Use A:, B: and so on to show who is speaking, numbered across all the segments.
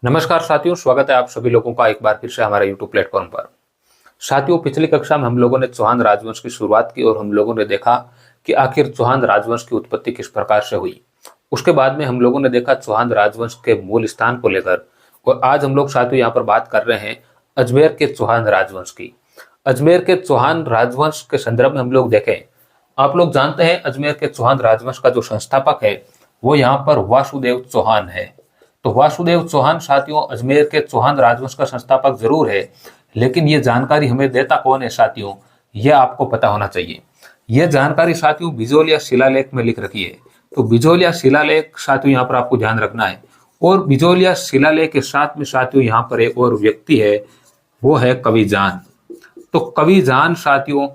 A: नमस्कार साथियों, स्वागत है आप सभी लोगों का एक बार फिर से हमारे YouTube प्लेटफॉर्म पर। साथियों, पिछली कक्षा में हम लोगों ने चौहान राजवंश की शुरुआत की और हम लोगों ने देखा कि आखिर चौहान राजवंश की उत्पत्ति किस प्रकार से हुई। उसके बाद में हम लोगों ने देखा चौहान राजवंश के मूल स्थान को लेकर, और आज हम लोग साथियों यहाँ पर बात कर रहे हैं अजमेर के चौहान राजवंश की। अजमेर के चौहान राजवंश के संदर्भ में हम लोग देखें, आप लोग जानते हैं अजमेर के चौहान राजवंश का जो संस्थापक है वो यहाँ पर वासुदेव चौहान है। तो वासुदेव चौहान साथियों अजमेर के चौहान राजवंश का संस्थापक जरूर है, लेकिन ये जानकारी हमें देता कौन है साथियों, यह आपको पता होना चाहिए। यह जानकारी साथियों बिजोलिया शिलालेख में लिख रखी है। तो बिजोलिया शिलालेख साथियों यहाँ पर आपको ध्यान रखना है। और बिजोलिया शिलालेख के साथ में साथियों यहाँ पर एक और व्यक्ति है, वो है कविजान। तो कविजान साथियों,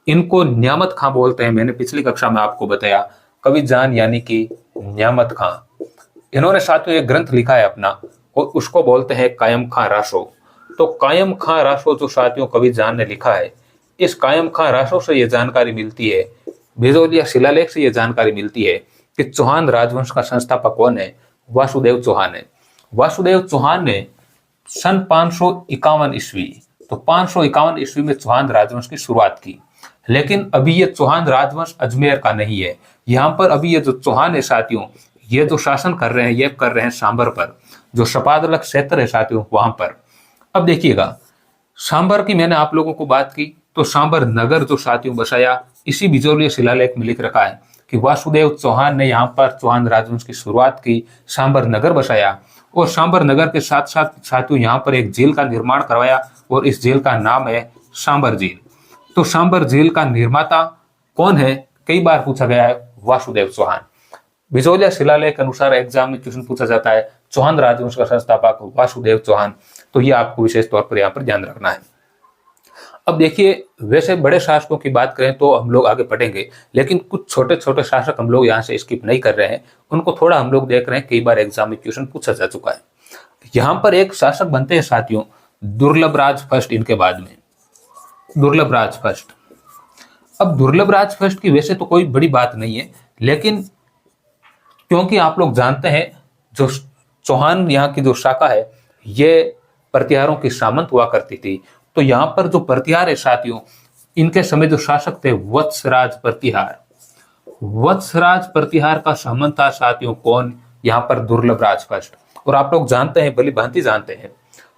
A: इनको न्यामत खां बोलते हैं। मैंने पिछली कक्षा में आपको बताया कविजान यानी कि न्यामत खां। इन्होंने साथियों एक ग्रंथ लिखा है अपना, और उसको बोलते हैं कायम खां रासो। तो कायम खां रासो जो साथियों कविजान ने लिखा है, इस कायम खां रासो से यह जानकारी मिलती है, बिजोलिया शिलालेख से यह जानकारी मिलती है कि चौहान राजवंश का संस्थापक कौन है, वासुदेव चौहान है। वासुदेव चौहान ने सन 551 ईस्वी, तो 551 ईस्वी में चौहान राजवंश की शुरुआत की। लेकिन अभी ये चौहान राजवंश अजमेर का नहीं है। यहाँ पर अभी ये जो चौहान है साथियों, ये जो शासन कर रहे हैं, ये कर रहे हैं सांबर पर, जो शपादलक क्षेत्र है साथियों वहां पर। अब देखिएगा, सांबर की मैंने आप लोगों को बात की, तो सांबर नगर जो साथियों बसाया, इसी बिजोलिया शिलालेख में लिख रखा है कि वासुदेव चौहान ने यहाँ पर चौहान राजवंश की शुरुआत की, सांबर नगर बसाया। और सांबर नगर के साथ साथ साथियों यहाँ पर एक झील का निर्माण करवाया, और इस झील का नाम है सांबर झील। तो सांबर झील का निर्माता कौन है, कई बार पूछा गया है, वासुदेव चौहान। बिजोलिया शिलालेख अनुसार एग्जाम में क्वेश्चन पूछा जाता है चौहान राजवंश का संस्थापक वासुदेव चौहान। तो ये आपको विशेष तौर पर यहाँ पर ध्यान रखना है। अब देखिए, वैसे बड़े शासकों की बात करें तो हम लोग आगे पढ़ेंगे, लेकिन कुछ छोटे छोटे शासक हम लोग यहाँ से स्किप नहीं कर रहे हैं, उनको थोड़ा हम लोग देख रहे हैं, कई बार एग्जाम में क्वेश्चन पूछा जा चुका है। यहाँ पर एक शासक बनते हैं साथियों दुर्लभ राज फर्स्ट। इनके बाद में दुर्लभ राज फर्स्ट। अब दुर्लभ राज फर्स्ट की वैसे तो कोई बड़ी बात नहीं है, लेकिन क्योंकि आप लोग जानते हैं जो चौहान यहाँ की जो शाखा है, ये प्रतिहारों की सामंत हुआ करती थी। तो यहाँ पर जो प्रतिहार है साथियों, इनके समय जो शासक थे वत्सराज प्रतिहार। वत्सराज प्रतिहार का सामंत था साथियों कौन, यहाँ पर दुर्लभ राज फर्स्ट। और आप लोग जानते हैं, भली भांति जानते हैं,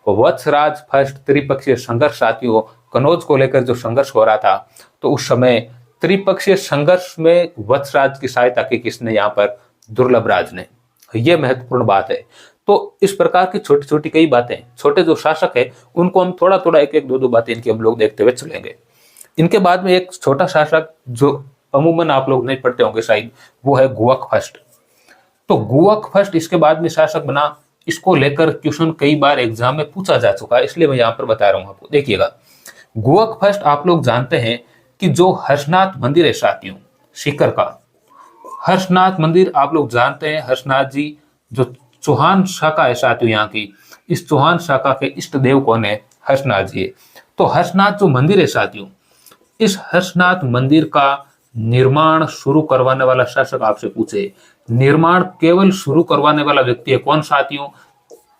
A: वत्सराज फर्स्ट त्रिपक्षीय संघर्ष साथियों, कनौज को लेकर जो संघर्ष हो रहा था, तो उस समय त्रिपक्षीय संघर्ष में वत्सराज की सहायता की किसने, यहाँ पर दुर्लभ राज ने। यह महत्वपूर्ण बात है। तो इस प्रकार की छोटी छोटी कई बातें, छोटे जो शासक है उनको हम थोड़ा थोड़ा एक एक दो दो बातें इनकी हम लोग देखते हुए चलेंगे। इनके बाद में एक छोटा शासक जो अमूमन आप लोग नहीं पढ़ते होंगे शायद, वो है गुवक फर्स्ट। तो गुवक फर्स्ट इसके बाद में शासक बना। इसको लेकर क्वेश्चन कई बार एग्जाम में पूछा जा चुका है, इसलिए मैं यहाँ पर बता रहा हूँ आपको। देखिएगा, गुवक फर्स्ट आप लोग जानते हैं कि जो हर्षनाथ मंदिर है साथियों, सीकर का हर्षनाथ मंदिर आप लोग जानते हैं, हर्षनाथ जी जो चौहान शाखा है साथियों यहाँ की, इस चौहान शाखा के इष्ट देव कौन है, हर्षनाथ जी है। तो हर्षनाथ जो मंदिर है साथियों, इस हर्षनाथ मंदिर का निर्माण शुरू करवाने वाला शासक आपसे पूछे, निर्माण केवल शुरू करवाने वाला व्यक्ति है कौन साथियों,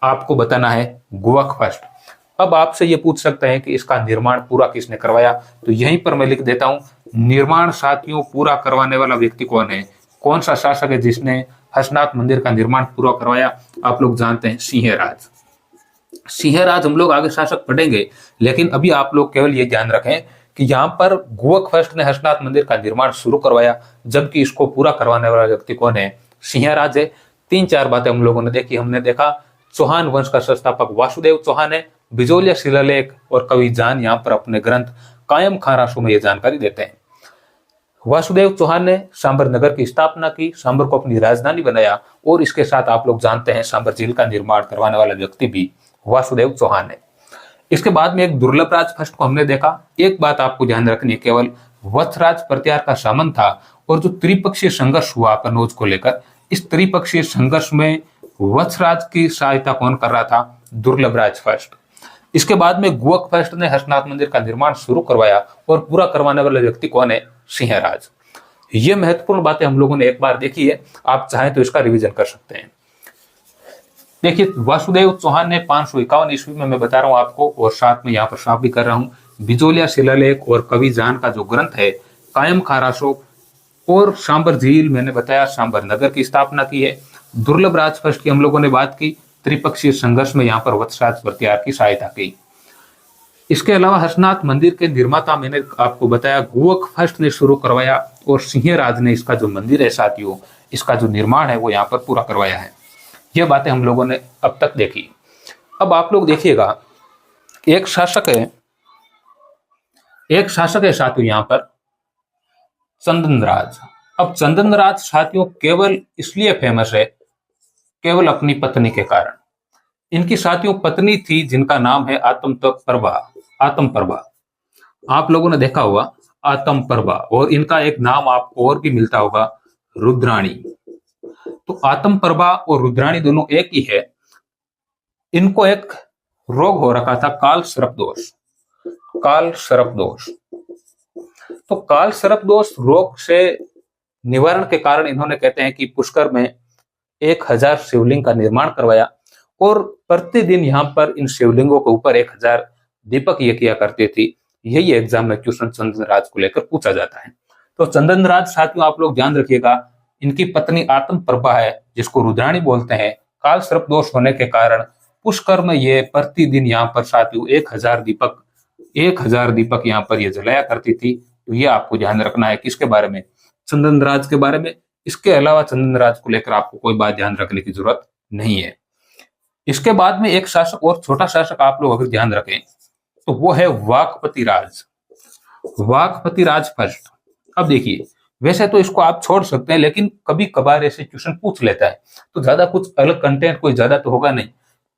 A: आपको बताना है गुवक फर्स्ट। अब आपसे ये पूछ सकते हैं कि इसका निर्माण पूरा किसने करवाया, तो यहीं पर मैं लिख देता हूं, निर्माण साथियों पूरा करवाने वाला व्यक्ति कौन है, कौन सा शासक है जिसने हर्षनाथ मंदिर का निर्माण पूरा करवाया, आप लोग जानते हैं सिंहराज। सिंहराज हम लोग आगे शासक पढ़ेंगे, लेकिन अभी आप लोग केवल ये ध्यान रखें कि यहाँ पर गुवक फर्स्ट ने हर्षनाथ मंदिर का निर्माण शुरू करवाया, जबकि इसको पूरा करवाने वाला व्यक्ति कौन है, सिंहराज है। तीन चार बातें हम लोगों ने देखी। हमने देखा चौहान वंश का संस्थापक वासुदेव चौहान है, बिजोलिया शिलालेख और कविजान यहाँ पर अपने ग्रंथ कायम खां रासो में यह जानकारी देते हैं। वासुदेव चौहान ने सांबर नगर की स्थापना की, सांबर को अपनी राजधानी बनाया, और इसके साथ आप लोग जानते हैं सांबर झील का निर्माण करवाने वाला व्यक्ति भी वासुदेव चौहान है। इसके बाद में एक दुर्लभ राज फर्स्ट को हमने देखा। एक बात आपको ध्यान रखनी है, केवल वत्सराज प्रतिहार का सामंत था, और जो त्रिपक्षीय संघर्ष हुआ कनौज को लेकर, इस त्रिपक्षीय संघर्ष में वत्सराज की सहायता कौन कर रहा था, दुर्लभ राज फर्स्ट। इसके बाद में गुवक फर्स्ट ने हर्षनाथ मंदिर का निर्माण शुरू करवाया, और पूरा करवाने वाला व्यक्ति कौन है, सिंहराज। ये महत्वपूर्ण बातें हम लोगों ने एक बार देखी है, आप चाहें तो इसका रिवीजन कर सकते हैं। देखिए, वासुदेव चौहान ने 551 ईस्वी में, मैं बता रहा हूं आपको, और साथ में यहाँ पर साफ भी कर रहा हूं, बिजोलिया शिलालेख और कवि जान का जो ग्रंथ है कायम खारासो और सांबर झील, मैंने बताया सांबर नगर की स्थापना की है। दुर्लभ राजफस्ट की हम लोगों ने बात की, त्रिपक्षीय संघर्ष में यहाँ पर वत्सराज भरतियार की सहायता की। इसके अलावा हर्षनाथ मंदिर के निर्माता मैंने आपको बताया गुवक फर्स्ट ने शुरू करवाया, और सिंहराज ने इसका जो मंदिर है साथियों, इसका जो निर्माण है वो यहाँ पर पूरा करवाया है। ये बातें हम लोगों ने अब तक देखी। अब आप लोग देखिएगा, एक शासक है, साथियों यहाँ पर चंदनराज। अब चंदनराज साथियों केवल इसलिए फेमस है, केवल अपनी पत्नी के कारण। इनकी साथियों पत्नी थी जिनका नाम है आत्म प्रभा। आत्म प्रभा आप लोगों ने देखा होगा, आत्म प्रभा, और इनका एक नाम आपको और भी मिलता होगा, रुद्राणी। तो आत्म प्रभा और रुद्राणी दोनों एक ही है। इनको एक रोग हो रखा था, काल सर्प दोष। काल सर्प दोष। तो काल सर्प दोष रोग से निवारण के कारण इन्होंने, कहते हैं कि पुष्कर में 1000 शिवलिंग का निर्माण करवाया, और प्रतिदिन यहाँ पर इन शिवलिंगों के ऊपर 1000 दीपक ये किया करते थी। यही एग्जाम में क्वेश्चन चंदनराज को लेकर पूछा जाता है। तो चंदनराज साथियों आप लोग ध्यान रखिएगा, इनकी पत्नी आत्म प्रभा है जिसको रुद्राणी बोलते हैं। काल सर्प दोष होने के कारण पुष्कर में ये प्रतिदिन यहाँ पर साथियों 1000 दीपक यहाँ पर ये जलाया करती थी। तो ये आपको ध्यान रखना है, किसके बारे में? चंदनराज के बारे में। इसके अलावा चंदनराज को लेकर आपको कोई बात ध्यान रखने की जरूरत नहीं है। इसके बाद में एक शासक और छोटा शासक आप लोग अगर ध्यान रखें तो वो है वाकपति राज। वाकपति राज फर्स्ट। अब देखिए, वैसे तो इसको आप छोड़ सकते हैं, लेकिन कभी कभार ऐसे क्वेश्चन पूछ लेता है, तो ज्यादा कुछ अलग कंटेंट कोई ज्यादा तो होगा नहीं।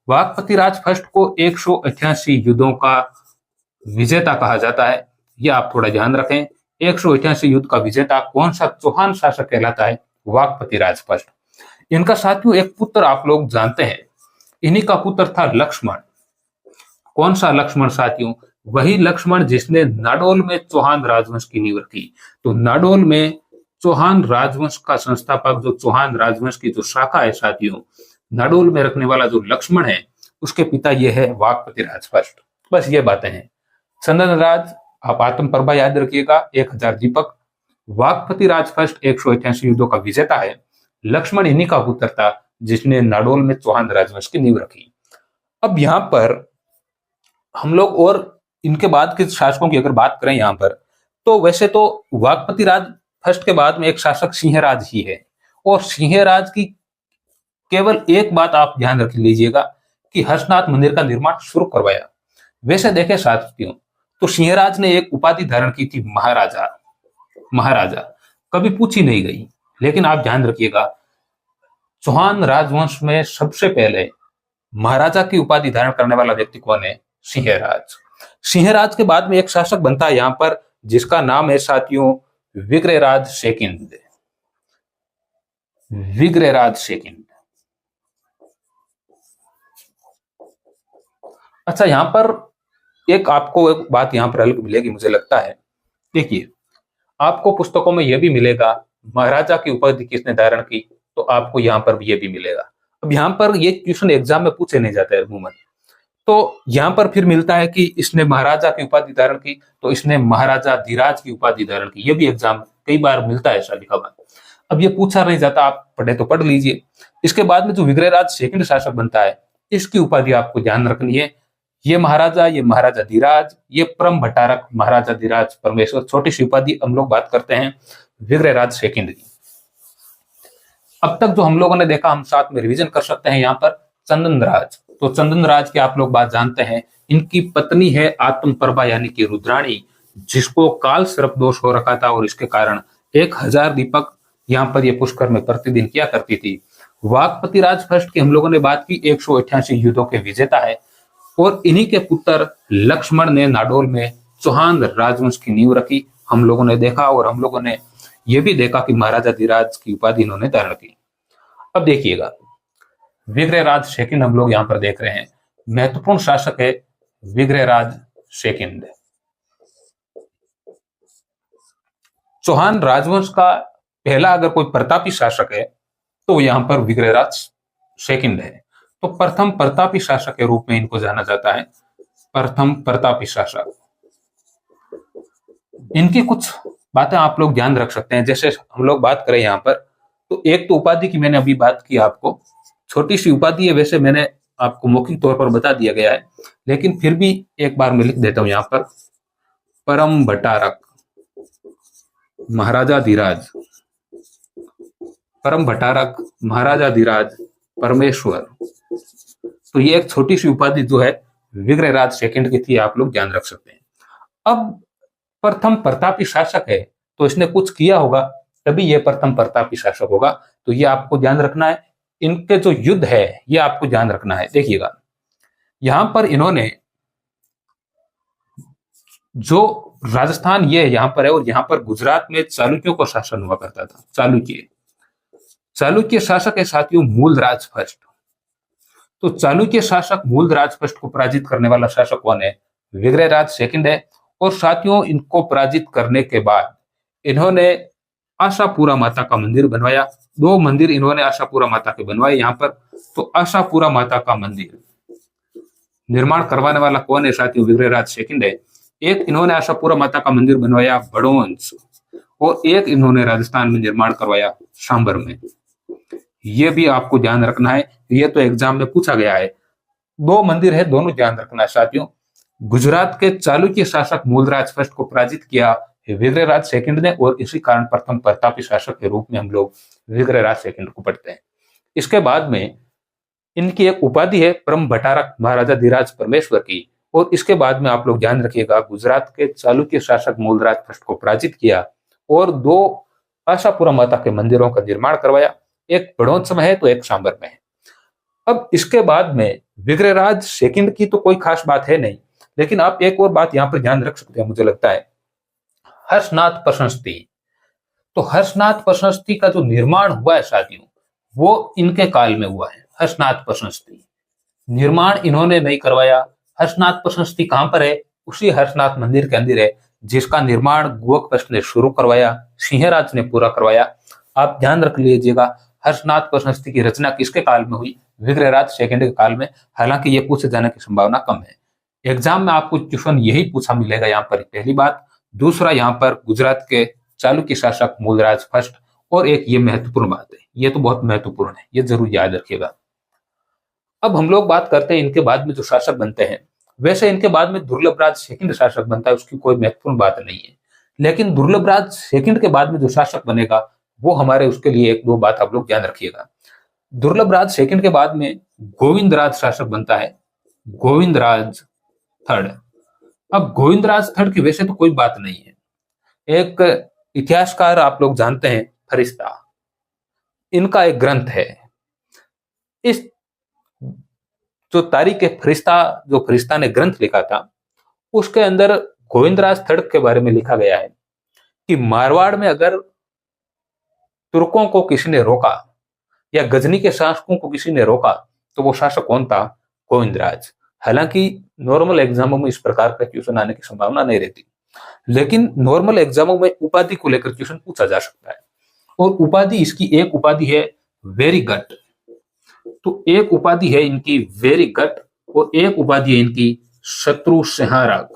A: वाकपति राज फर्स्ट को 188 युद्धों का विजेता कहा जाता है। यह आप थोड़ा ध्यान रखें, 188 युद्ध का विजेता कौन सा चौहान शासक कहलाता है? वाकपति राज फर्स्ट। इनका साथियों एक पुत्र आप लोग जानते हैं, इन्हीं का पुत्र था लक्ष्मण। कौन सा लक्ष्मण साथियों? वही लक्ष्मण जिसने नाडोल में चौहान राजवंश की नींव रखी। तो नाडोल में चौहान राजवंश का संस्थापक, जो चौहान राजवंश की जो शाखा है साथियों, नाडोल में रखने वाला जो लक्ष्मण है, उसके पिता ये है वाकपति राज फर्स्ट। बस ये बातें हैं। चंदनराज आप आत्म प्रभा याद रखिएगा, 1000 दीपक। वाकपति राज फर्स्ट 188 युद्धों का विजेता है। लक्ष्मण इन्हीं का पुत्र था जिसने नाडोल में चौहान राजवंश की नींव रखी। अब यहां पर हम लोग और इनके बाद के शासकों की अगर बात करें यहां पर, तो वैसे तो वाकपति राज फर्स्ट के बाद में एक शासक सिंहराज ही है, और सिंहराज की केवल एक बात आप ध्यान रख लीजिएगा कि हर्षनाथ मंदिर का निर्माण शुरू करवाया। वैसे देखें साथियों, तो सिंहराज ने एक उपाधि धारण की थी, महाराजा। महाराजा कभी पूछी नहीं गई, लेकिन आप ध्यान रखिएगा, चौहान राजवंश में सबसे पहले महाराजा की उपाधि धारण करने वाला व्यक्ति कौन है? सिंहराज। सिंहराज के बाद में एक शासक बनता है यहां पर, जिसका नाम है साथियों विग्रहराज सेकंड। विग्रहराज सेकंड। अच्छा, यहां पर एक आपको एक बात यहां पर अलग मिलेगी मुझे लगता है। देखिए, आपको पुस्तकों में यह भी मिलेगा महाराजा की उपाधि किसने धारण की, तो आपको यहां पर भी यह भी मिलेगा। अब यहां पर ये क्वेश्चन एग्जाम में पूछे नहीं जाते अमूमन, तो यहां पर फिर मिलता है कि इसने महाराजा की उपाधि धारण की, तो इसने महाराजा धीराज की उपाधि धारण की। यह भी एग्जाम कई बार मिलता है ऐसा लिखा हुआ। अब ये पूछा नहीं जाता, आप पढ़े तो पढ़ लीजिए। इसके बाद में जो विग्रहराज सेकंड शासक बनता है, इसकी उपाधि आपको ध्यान रखनी है। ये महाराजा धीराज, ये परम भट्टारक महाराजा धीराज परमेश्वर। छोटी सी उपाधि हम लोग बात करते हैं विग्रहराज सेकंड की। अब तक जो हम लोगों ने देखा, हम साथ में रिवीजन कर सकते हैं। यहाँ पर चंदनराज, तो चंदनराज की आप लोग बात जानते हैं। इनकी पत्नी है आत्म प्रभा यानी कि रुद्राणी, जिसको काल सर्प दोष हो रखा था, और इसके कारण 1000 दीपक यहाँ पर ये पुष्कर में प्रतिदिन किया करती थी। वाकपति राज फर्स्ट की हम लोगों ने बात की, 188 युद्धों के विजेता है, और इन्हीं के पुत्र लक्ष्मण ने नाडोल में चौहान राजवंश की नींव रखी। हम लोगों ने देखा, और हम लोगों ने यह भी देखा कि महाराजा धीराज की उपाधि इन्होंने धारण की। अब देखिएगा, विग्रहराज सेकंड हम लोग यहां पर देख रहे हैं, महत्वपूर्ण शासक है विग्रहराज सेकंड। चौहान राजवंश का पहला अगर कोई प्रतापी शासक है तो यहां पर विग्रहराज सेकंड है। तो प्रथम प्रतापी शासक के रूप में इनको जाना जाता है, प्रथम प्रतापी शासक। इनकी कुछ बातें आप लोग ध्यान रख सकते हैं। जैसे हम लोग बात करें यहाँ पर, तो एक तो उपाधि की मैंने अभी बात की आपको, छोटी सी उपाधि है, वैसे मैंने आपको मौखिक तौर पर बता दिया गया है, लेकिन फिर भी एक बार मैं लिख देता हूं यहाँ पर, परम भट्टारक महाराजाधिराज, परम भट्टारक महाराजाधिराज परमेश्वर। तो ये एक छोटी सी उपाधि जो है विग्रहराज सेकंड की थी, आप लोग ध्यान रख सकते हैं। अब प्रथम प्रतापी शासक है तो इसने कुछ किया होगा, तभी ये प्रथम प्रतापी शासक होगा, तो ये आपको ध्यान रखना है। इनके जो युद्ध है ये आपको ध्यान रखना है। देखिएगा यहां पर इन्होंने जो राजस्थान ये यहां पर है, और यहां पर गुजरात में चालुक्यों का शासन हुआ करता था। चालुक्य शासक है साथियों मूलराज फर्स्ट। तो चालुक्य शासक मूलराज फर्स्ट को पराजित करने वाला शासक कौन है? विग्रहराज सेकंड है। और साथियों इनको पराजित करने के बाद इन्होंने आशापुरा माता का मंदिर बनवाया। 2 मंदिर इन्होंने आशापुरा माता के बनवाए यहाँ पर। तो आशापुरा माता का मंदिर निर्माण करवाने वाला कौन है साथियों? विग्रहराज सेकंड है। एक इन्होंने आशापुरा माता का मंदिर बनवाया बड़ौंस, और एक इन्होंने राजस्थान में निर्माण करवाया सांबर में। ये भी आपको ध्यान रखना है, ये तो एग्जाम में पूछा गया है। 2 मंदिर है, दोनों ध्यान रखना है साथियों। गुजरात के चालुक्य शासक मूलराज फर्स्ट को पराजित किया विग्रहराज सेकंड ने, और इसी कारण प्रथम प्रतापी शासक के रूप में हम लोग विग्रहराज सेकंड को पढ़ते हैं। इसके बाद में इनकी एक उपाधि है परम भट्टारक महाराजाधिराज परमेश्वर की। और इसके बाद में आप लोग ध्यान रखिएगा, गुजरात के चालुक्य शासक मूलराज फर्स्ट को पराजित किया और 2 आशापुरा माता के मंदिरों का निर्माण करवाया, एक बड़ौंस में है तो एक सांबर में है। अब इसके बाद में विग्रहराज सेकंड की तो कोई खास बात है नहीं, लेकिन आप एक और बात यहां पर ध्यान रख सकते हैं, मुझे लगता है हर्षनाथ प्रशस्ति। तो हर्षनाथ प्रशस्ति का जो निर्माण हुआ है साथियों, वो इनके काल में हुआ है। हर्षनाथ प्रशस्ति निर्माण इन्होंने नहीं करवाया। हर्षनाथ प्रशस्ति कहां पर है? उसी हर्षनाथ मंदिर के अंदर है, जिसका निर्माण गुहक फर्स्ट ने शुरू करवाया, सिंहराज ने पूरा करवाया। आप ध्यान रख लीजिएगा, हर्षनाथ प्रशस्ति की रचना किसके काल में हुई? विग्रहराज सेकंड के काल में। हालांकि ये पूछे जाने की संभावना कम है। एग्जाम में आपको क्वेश्चन यही पूछा मिलेगा यहाँ पर, पहली बात। दूसरा, यहाँ पर गुजरात के चालुक्य शासक मूलराज फर्स्ट, और एक ये महत्वपूर्ण बात है, ये तो बहुत महत्वपूर्ण है, ये जरूर याद रखिएगा। अब हम लोग बात करते हैं इनके बाद में जो शासक बनते हैं। वैसे इनके बाद में दुर्लभराज सेकंड शासक बनता है, उसकी कोई महत्वपूर्ण बात नहीं है, लेकिन दुर्लभराज सेकंड के बाद में जो शासक बनेगा वो हमारे, उसके लिए 1-2 बात आप लोग ध्यान रखिएगा। दुर्लभराज सेकंड के बाद में गोविंदराज शासक बनता है, गोविंदराज थर्ड। अब गोविंदराज थर्ड की वैसे तो कोई बात नहीं है। एक इतिहासकार आप लोग जानते हैं फरिश्ता, इनका एक ग्रंथ है। इस जो तारीख फरिश्ता, जो फरिश्ता ने ग्रंथ लिखा था, उसके अंदर गोविंदराज थर्ड के बारे में लिखा गया है कि मारवाड़ में अगर तुर्कों को किसी ने रोका या गजनी के शासकों को किसी ने रोका तो वो शासक कौन था? गोविंदराज। हालांकि नॉर्मल एग्जामों में इस प्रकार का क्वेश्चन आने की संभावना नहीं रहती, लेकिन नॉर्मल एग्जामों में उपाधि को लेकर क्वेश्चन पूछा जा सकता है। और उपाधि, इसकी एक उपाधि है वेरी गट। तो एक उपाधि है इनकी वेरी गट, और एक उपाधि है इनकी शत्रु संहारक।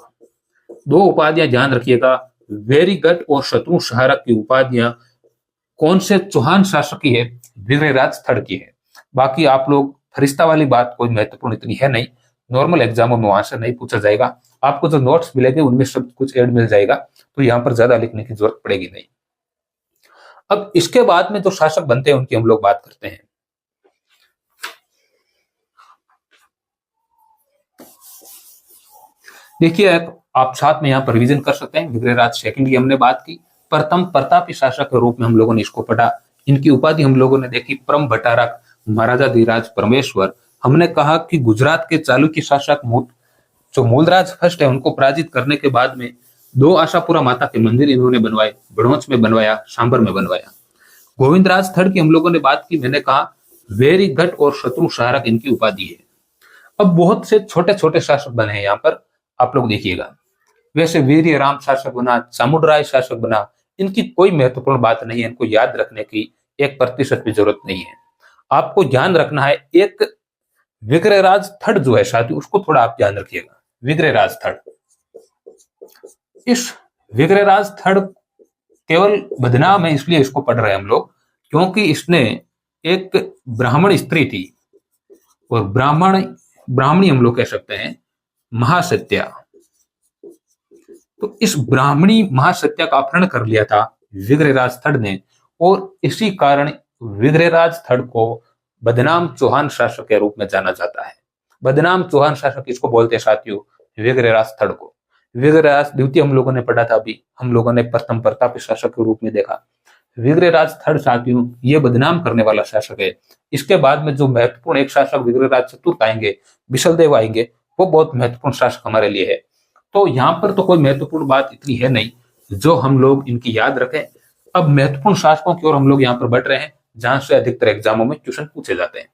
A: 2 उपाधियां ध्यान रखिएगा, वेरी गट और शत्रु संहारक की उपाधियां कौन से चौहान शासक की है? विग्रहराज थर्ड की है। बाकी आप लोग फरिश्ता वाली बात कोई महत्वपूर्ण इतनी है नहीं, नॉर्मल एग्जामों में आंसर नहीं पूछा जाएगा। आपको जो नोट्स मिलेंगे उनमें सब कुछ ऐड मिल जाएगा, तो यहाँ पर ज्यादा लिखने की जरूरत पड़ेगी नहीं। अब इसके बाद में जो शासक बनते हैं उनकी हम लोग बात करते हैं। देखिए, आप साथ में यहाँ पर रिवीजन कर सकते हैं। विग्रहराज सेकंड की हमने बात की, प्रथम प्रतापी शासक के रूप में हम लोगों ने इसको पढ़ा। इनकी उपाधि हम लोगों ने देखी परम भट्टारक महाराजाधिराज परमेश्वर। हमने कहा कि गुजरात के चालुक्य शासक जो मूलराज फर्स्ट है, उनको पराजित करने के बाद में 2 आशापुरा माता के मंदिर इन्होंने बनवाए, बड़ौंस में बनवाया, सांबर में बनवाया। गोविंदराज थर्ड की हम लोगों ने बात की, मैंने कहा वेरी गट और शत्रु संहारक इनकी उपाधि है। अब बहुत से छोटे छोटे शासक बने हैं यहाँ पर, आप लोग देखिएगा। वैसे वीर्य राम शासक बना, चामुंडराय शासक बना, इनकी कोई महत्वपूर्ण बात नहीं है, इनको याद रखने की 1% भी जरूरत नहीं है। आपको ध्यान रखना है, एक विग्रहराज थर्ड जो है साथियों, उसको थोड़ा आप ध्यान रखिएगा। विग्रहराज थर्ड, इस विग्रहराज थर्ड केवल बदनाम है इसलिए इसको पढ़ रहे हैं हम लोग, क्योंकि इसने एक ब्राह्मण स्त्री थी, और ब्राह्मणी हम लोग कह सकते हैं, महासत्या। तो इस ब्राह्मणी महासत्या का अपहरण कर लिया था विग्रहराज थर्ड ने, और इसी कारण विग्रहराज थर्ड को बदनाम चौहान शासक के रूप में जाना जाता है। बदनाम चौहान शासक इसको बोलते हैं साथियों, विग्रहराज थर्ड को। विग्रहराज द्वितीय हम लोगों ने पढ़ा था, अभी हम लोगों ने प्रथम प्रतापी शासक के रूप में देखा। विग्रहराज थर्ड साथियों ये बदनाम करने वाला शासक है। इसके बाद में जो महत्वपूर्ण एक शासक विग्रहराज चतुर्थ आएंगे, विशलदेव आएंगे, वो बहुत महत्वपूर्ण शासक हमारे लिए है। तो यहाँ पर तो कोई महत्वपूर्ण बात इतनी है नहीं जो हम लोग इनकी याद रखें। अब महत्वपूर्ण शासकों की ओर हम लोग यहाँ पर बढ़ रहे हैं, जहां से अधिकतर एग्जामों में क्वेश्चन पूछे जाते हैं।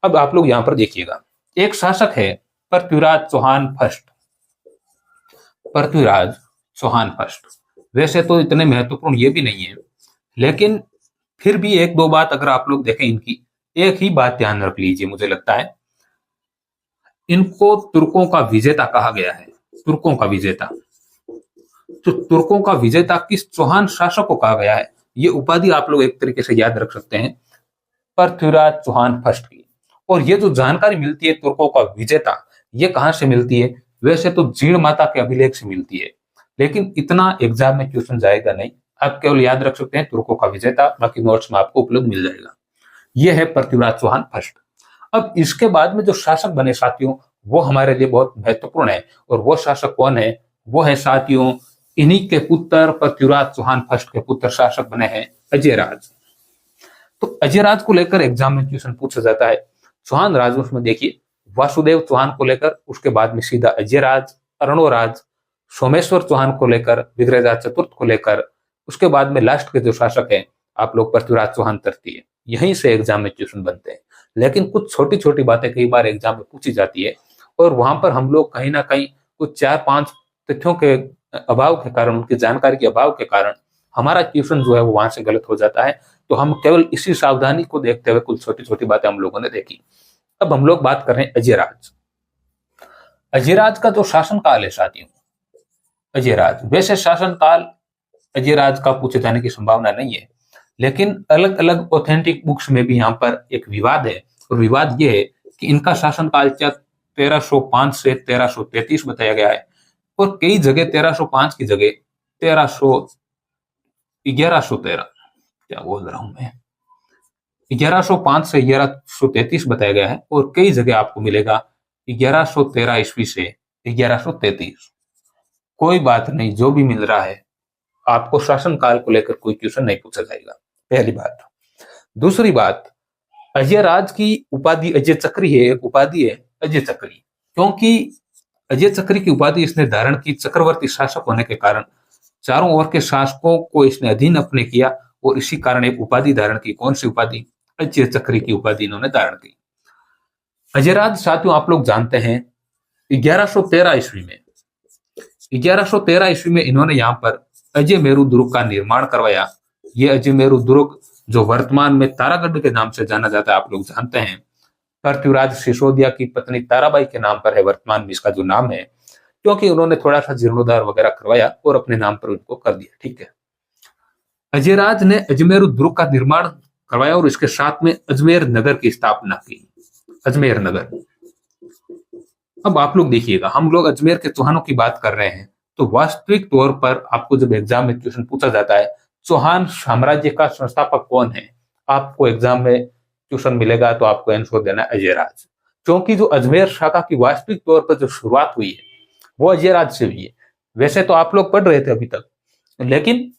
A: अब आप लोग यहाँ पर देखिएगा, एक शासक है पृथ्वीराज चौहान फर्स्ट। पृथ्वीराज चौहान फर्स्ट वैसे तो इतने महत्वपूर्ण ये भी नहीं है, लेकिन फिर भी एक दो बात अगर आप लोग देखें इनकी, एक ही बात ध्यान रख लीजिए, मुझे लगता है इनको तुर्कों का विजेता कहा गया है। तुर्कों का विजेता, तो तुर्कों का विजेता किस चौहान शासक को कहा गया है, ये उपाधि आप लोग एक तरीके से याद रख सकते हैं, पृथ्वीराज चौहान फर्स्ट की। और ये जो जानकारी मिलती है तुर्कों का विजेता, ये कहां से मिलती है, वैसे तो जीण माता के अभिलेख से मिलती है, लेकिन इतना एग्जाम में क्वेश्चन जाएगा नहीं। आप केवल याद रख सकते हैं तुर्कों का विजेता, बाकी नोट्स में आपको उपलब्ध मिल जाएगा। यह है पृथ्वीराज चौहान फर्स्ट। अब इसके बाद में जो शासक बने साथियों, वो हमारे लिए बहुत महत्वपूर्ण है, और वो शासक कौन है, वो है साथियों इन्हीं के पुत्र, पृथ्वीराज चौहान फर्स्ट के पुत्र शासक बने हैं अजयराज। तो अजयराज को लेकर एग्जाम में क्वेश्चन पूछा जाता है। चौहान राजवंश में देखिए वासुदेव चौहान को लेकर, उसके बाद में सीधा अजयराज, अरणोराज, सोमेश्वर चौहान को लेकर, विग्रहराज चतुर्थ को लेकर, उसके बाद में लास्ट के जो शासक हैं आप लोग पृथ्वीराज चौहान तृतीय। यहीं से एग्जाम में क्वेश्चन बनते हैं, लेकिन कुछ छोटी छोटी बातें कई बार एग्जाम में पूछी जाती है, और वहां पर हम लोग कहीं ना कहीं कुछ 4-5 तथ्यों के अभाव के कारण, उनकी जानकारी के अभाव के कारण हमारा क्वेश्चन जो है वो वहां से गलत हो जाता है। तो हम केवल इसी सावधानी को देखते हुए कुछ छोटी छोटी बातें हम लोगों ने देखी। अब हम लोग बात कर रहे हैं अजयराज। अजयराज का जो शासन काल है साथियों, अजयराज वैसे शासन काल अजयराज का पूछे जाने की संभावना नहीं है, लेकिन अलग अलग ऑथेंटिक बुक्स में भी यहाँ पर एक विवाद है, और विवाद ये है कि इनका शासन काल 1305 से 1333 बताया गया है, और कई जगह 1305 की जगह 1113, क्या बोल रहा हूं मैं, 1105 से 1133 बताया गया है, और कई जगह आपको मिलेगा 1113 ईस्वी से 1133। कोई बात नहीं, जो भी मिल रहा है आपको शासन काल को लेकर कोई क्वेश्चन नहीं पूछा जाएगा, पहली बात। दूसरी बात, अजयराज की उपाधि अजय चक्री है, एक उपाधि है अजय चक्री, क्योंकि अजय चक्री की उपाधि इसने धारण की चक्रवर्ती शासक होने के कारण, चारों ओर के शासकों को इसने अधीन अपने किया, और इसी कारण एक उपाधि धारण की। कौन सी उपाधि? अजय चक्री की उपाधि इन्होंने धारण की। अजयराज साथियों आप लोग जानते हैं 1113 ईस्वी में, 1113 ईस्वी में इन्होंने यहाँ पर अजय मेरु दुर्ग का निर्माण करवाया। ये अजय मेरु दुर्ग जो वर्तमान में तारागढ़ के नाम से जाना जाता है, आप लोग जानते हैं, पृथ्वीराज सिसोदिया की पत्नी ताराबाई के नाम पर है वर्तमान में इसका जो नाम है, क्योंकि उन्होंने थोड़ा सा जीर्णोद्धार वगैरह करवाया और अपने नाम पर उनको कर दिया। ठीक है, अजयराज ने अजमेर दुर्ग का निर्माण करवाया और इसके साथ में अजमेर नगर की स्थापना की। अजमेर नगर। अब आप लोग देखिएगा, हम लोग अजमेर के चौहानों की बात कर रहे हैं, तो वास्तविक तौर पर आपको जब एग्जाम में क्वेश्चन पूछा जाता है चौहान साम्राज्य का संस्थापक कौन है, आपको एग्जाम में क्वेश्चन मिलेगा तो आपको आंसर देना है अजयराज, क्योंकि जो अजमेर शाखा की वास्तविक तौर पर जो शुरुआत हुई है वो अजयराज से हुई है। वैसे तो आप लोग पढ़ रहे थे अभी तक, लेकिन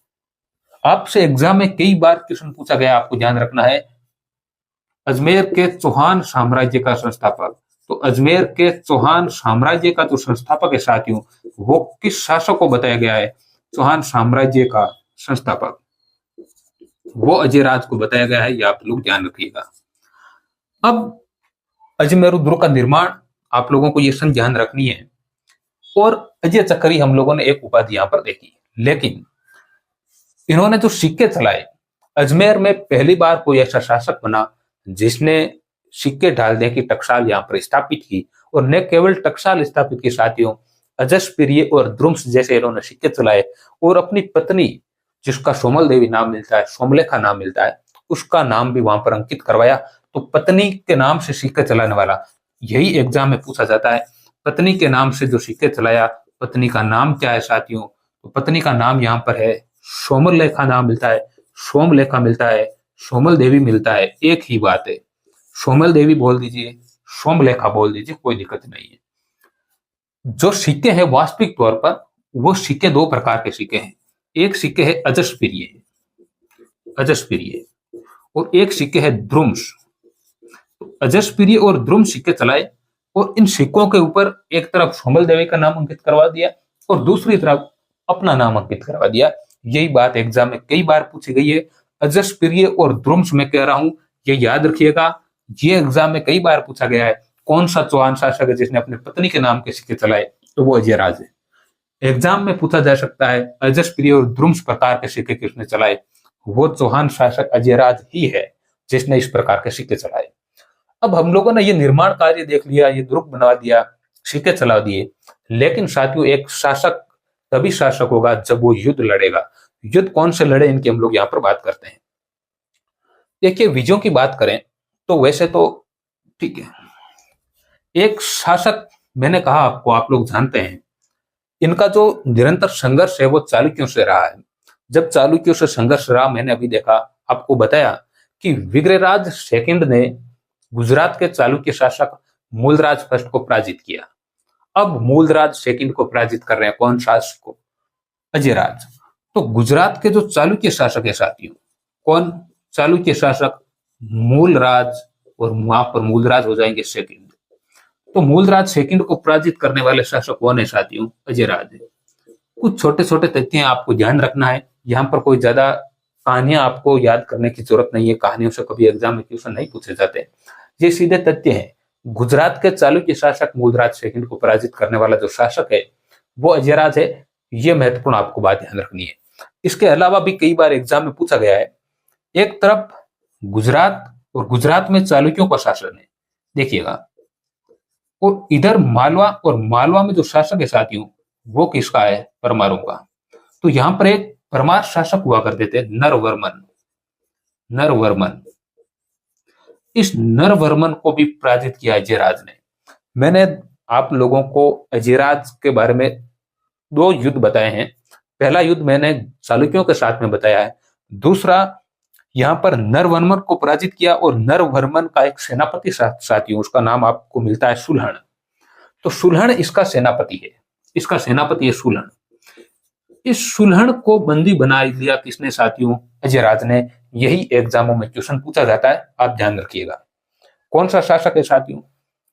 A: आपसे एग्जाम में कई बार क्वेश्चन पूछा गया, आपको ध्यान रखना है अजमेर के चौहान साम्राज्य का संस्थापक। तो अजमेर के चौहान साम्राज्य का जो संस्थापक है साथियों, वो किस शासक को बताया गया है चौहान साम्राज्य का संस्थापक, वो अजयराज को बताया गया है, ये आप लोग ध्यान रखिएगा। अब अजमेर दुर्ग का निर्माण आप लोगों को ये ध्यान रखनी है, और अजय चक्री हम लोगों ने एक उपाधि यहां पर देखी, लेकिन इन्होंने जो सिक्के चलाए, अजमेर में पहली बार कोई ऐसा शासक बना जिसने सिक्के डालने की टकसाल यहाँ पर स्थापित की। और न केवल टकसाल स्थापित की साथियों, अजस्प्रिय और द्रुम्स जैसे इन्होंने सिक्के चलाए और अपनी पत्नी, जिसका सोमल देवी नाम मिलता है, सोमलेखा नाम मिलता है, उसका नाम भी वहां पर अंकित करवाया। तो पत्नी के नाम से सिक्के चलाने वाला, यही एग्जाम में पूछा जाता है, पत्नी के नाम से जो सिक्के चलाया, पत्नी का नाम क्या है साथियों? तो पत्नी का नाम यहाँ पर है सोमलेखा नाम मिलता है, सोमलेखा मिलता है, सोमल देवी मिलता है, एक ही बात है। सोमल देवी बोल दीजिए, सोमलेखा बोल दीजिए, कोई दिक्कत नहीं है। जो सिक्के हैं वास्तविक तौर पर वो सिक्के दो प्रकार के सिक्के हैं। एक सिक्के है अजस्प्रिय, अजस्प्रिय, और एक सिक्के है द्रुम्स। अजस्प्रिय और द्रुम्स सिक्के चलाए और इन सिक्कों के ऊपर एक तरफ सोमल देवी का नाम अंकित करवा दिया और दूसरी तरफ अपना नाम अंकित करवा दिया। यही बात एग्जाम में कई बार पूछी गई है। अजस्प्रिय और द्रुम्स में कह रहा हूं, ये याद रखिएगा, ये एग्जाम में कई बार पूछा गया है। कौन सा चौहान शासक है जिसने अपने पत्नी के नाम के सिक्के चलाए? तो वो अजयराज है। एग्जाम में पूछा जा सकता है अजस्प्रिय और द्रुम्स प्रकार के सिक्के किसने चलाए? वो चौहान शासक अजयराज ही है जिसने इस प्रकार के सिक्के चलाए। अब हम लोगों ने ये निर्माण कार्य देख लिया, ये दुर्ग बनवा दिया, सिक्के चला दिए, लेकिन साथियों एक शासक तभी शासक होगा जब वो युद्ध लड़ेगा। युद्ध कौन से लड़े, इनकी हम लोग यहाँ पर बात करते हैं। देखिए विजयों की बात करें तो वैसे तो ठीक है, एक शासक, मैंने कहा आपको, आप लोग जानते हैं, इनका जो निरंतर संघर्ष है वो चालुक्यों से रहा है। जब चालुक्यों से संघर्ष रहा, मैंने अभी देखा, आपको बताया कि विग्रहराज सेकंड ने गुजरात के चालुक्य शासक मूलराज फर्स्ट को पराजित किया। अब मूलराज सेकंड को पराजित कर रहे हैं, कौन शासक को? अजयराज। तो गुजरात के जो चालुक्य शासक है साथियों, कौन? चालुक्य शासक मूलराज, और वहां पर मूलराज हो जाएंगे सेकंड। तो मूलराज सेकंड को पराजित करने वाले शासक कौन है साथियों? अजयराज है। कुछ छोटे छोटे तथ्य आपको ध्यान रखना है, यहाँ पर कोई ज्यादा कहानियां आपको याद करने की जरूरत नहीं है, कहानियों से कभी एग्जाम में क्वेश्चन नहीं पूछे जाते, ये सीधे तथ्य हैं। गुजरात के चालुक्य शासक मूलराज सेकंड को पराजित करने वाला जो शासक है वो अजयराज है। ये महत्वपूर्ण आपको बात ध्यान रखनी है। इसके अलावा भी कई बार एग्जाम में पूछा गया है, एक तरफ गुजरात और गुजरात में चालुक्यों का शासन है, देखिएगा, और इधर मालवा, और मालवा में जो शासक है साथियों वो किसका है? परमारों का। तो यहां पर एक परमार शासक हुआ करते थे, नरवर्मन। नरवर्मन, इस नरवर्मन को भी पराजित किया अजयराज ने। मैंने आप लोगों को अजयराज के बारे में दो युद्ध बताए हैं। पहला युद्ध मैंने चालुक्यों के साथ में बताया है, दूसरा यहां पर नरवर्मन को पराजित किया, और नरवर्मन का एक सेनापति साथियों, उसका नाम आपको मिलता है सुलहण। तो सुलहण इसका सेनापति है, इसका सेनापति है सुलहण। इस सुलहण को बंदी बना लिया किसने साथियों? अजयराज ने। यही एग्जामों में क्वेश्चन पूछा जाता है, आप ध्यान रखिएगा। कौन सा शासक है साथियों?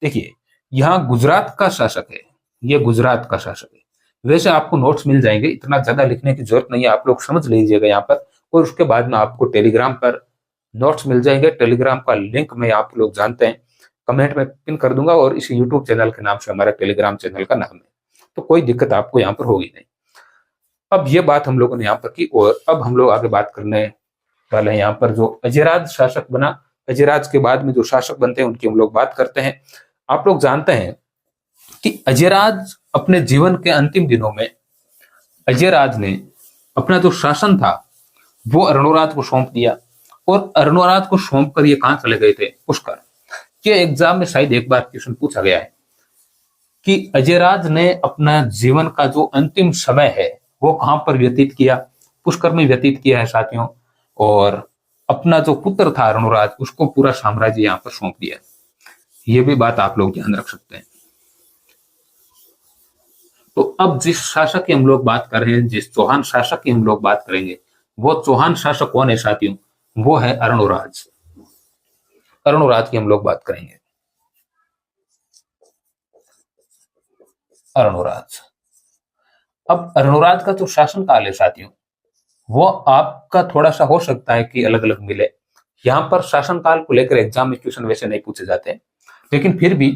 A: देखिए यहाँ गुजरात का शासक है, ये गुजरात का शासक है। वैसे आपको नोट्स मिल जाएंगे, इतना ज्यादा लिखने की जरूरत नहीं है, आप लोग समझ लीजिएगा यहाँ पर। और उसके बाद में आपको टेलीग्राम पर नोट्स मिल जाएंगे। टेलीग्राम का लिंक में आप लोग जानते हैं, कमेंट में पिन कर दूंगा, और इसी यूट्यूब चैनल के नाम से हमारा टेलीग्राम चैनल का नाम है, तो कोई दिक्कत आपको यहाँ पर होगी नहीं। अब ये बात हम लोगों ने यहाँ पर की, और अब हम लोग आगे बात करने वाले हैं यहाँ पर जो अजयराज शासक बना। अजयराज के बाद में जो शासक बनते हैं उनकी हम लोग बात करते हैं। आप लोग जानते हैं कि अजयराज अपने जीवन के अंतिम दिनों में, अजयराज ने अपना जो शासन था वो अरुणोराज को सौंप दिया, और अरुणोराज को सौंप कर ये कहां चले गए थे? पुष्कर। ये एग्जाम में शायद एक बार क्वेश्चन पूछा गया है कि अजयराज ने अपना जीवन का जो अंतिम समय है वो कहां पर व्यतीत किया? पुष्कर में व्यतीत किया है साथियों, और अपना जो पुत्र था अरुणोराज, उसको पूरा साम्राज्य यहां पर सौंप दिया। ये भी बात आप लोग ध्यान रख सकते हैं। तो अब जिस शासक की हम लोग बात कर रहे हैं, जिस चौहान शासक की हम लोग बात करेंगे, वो चौहान शासक कौन है साथियों? वो है अरुणोराज। अरुणोराज की हम लोग बात करेंगे। अरुणोराज। अब अरुणोराज का जो शासन काल है साथियों, वो आपका थोड़ा सा हो सकता है कि अलग अलग मिले। यहां पर शासन काल को लेकर एग्जाम में क्वेश्चन वैसे नहीं पूछे जाते, लेकिन फिर भी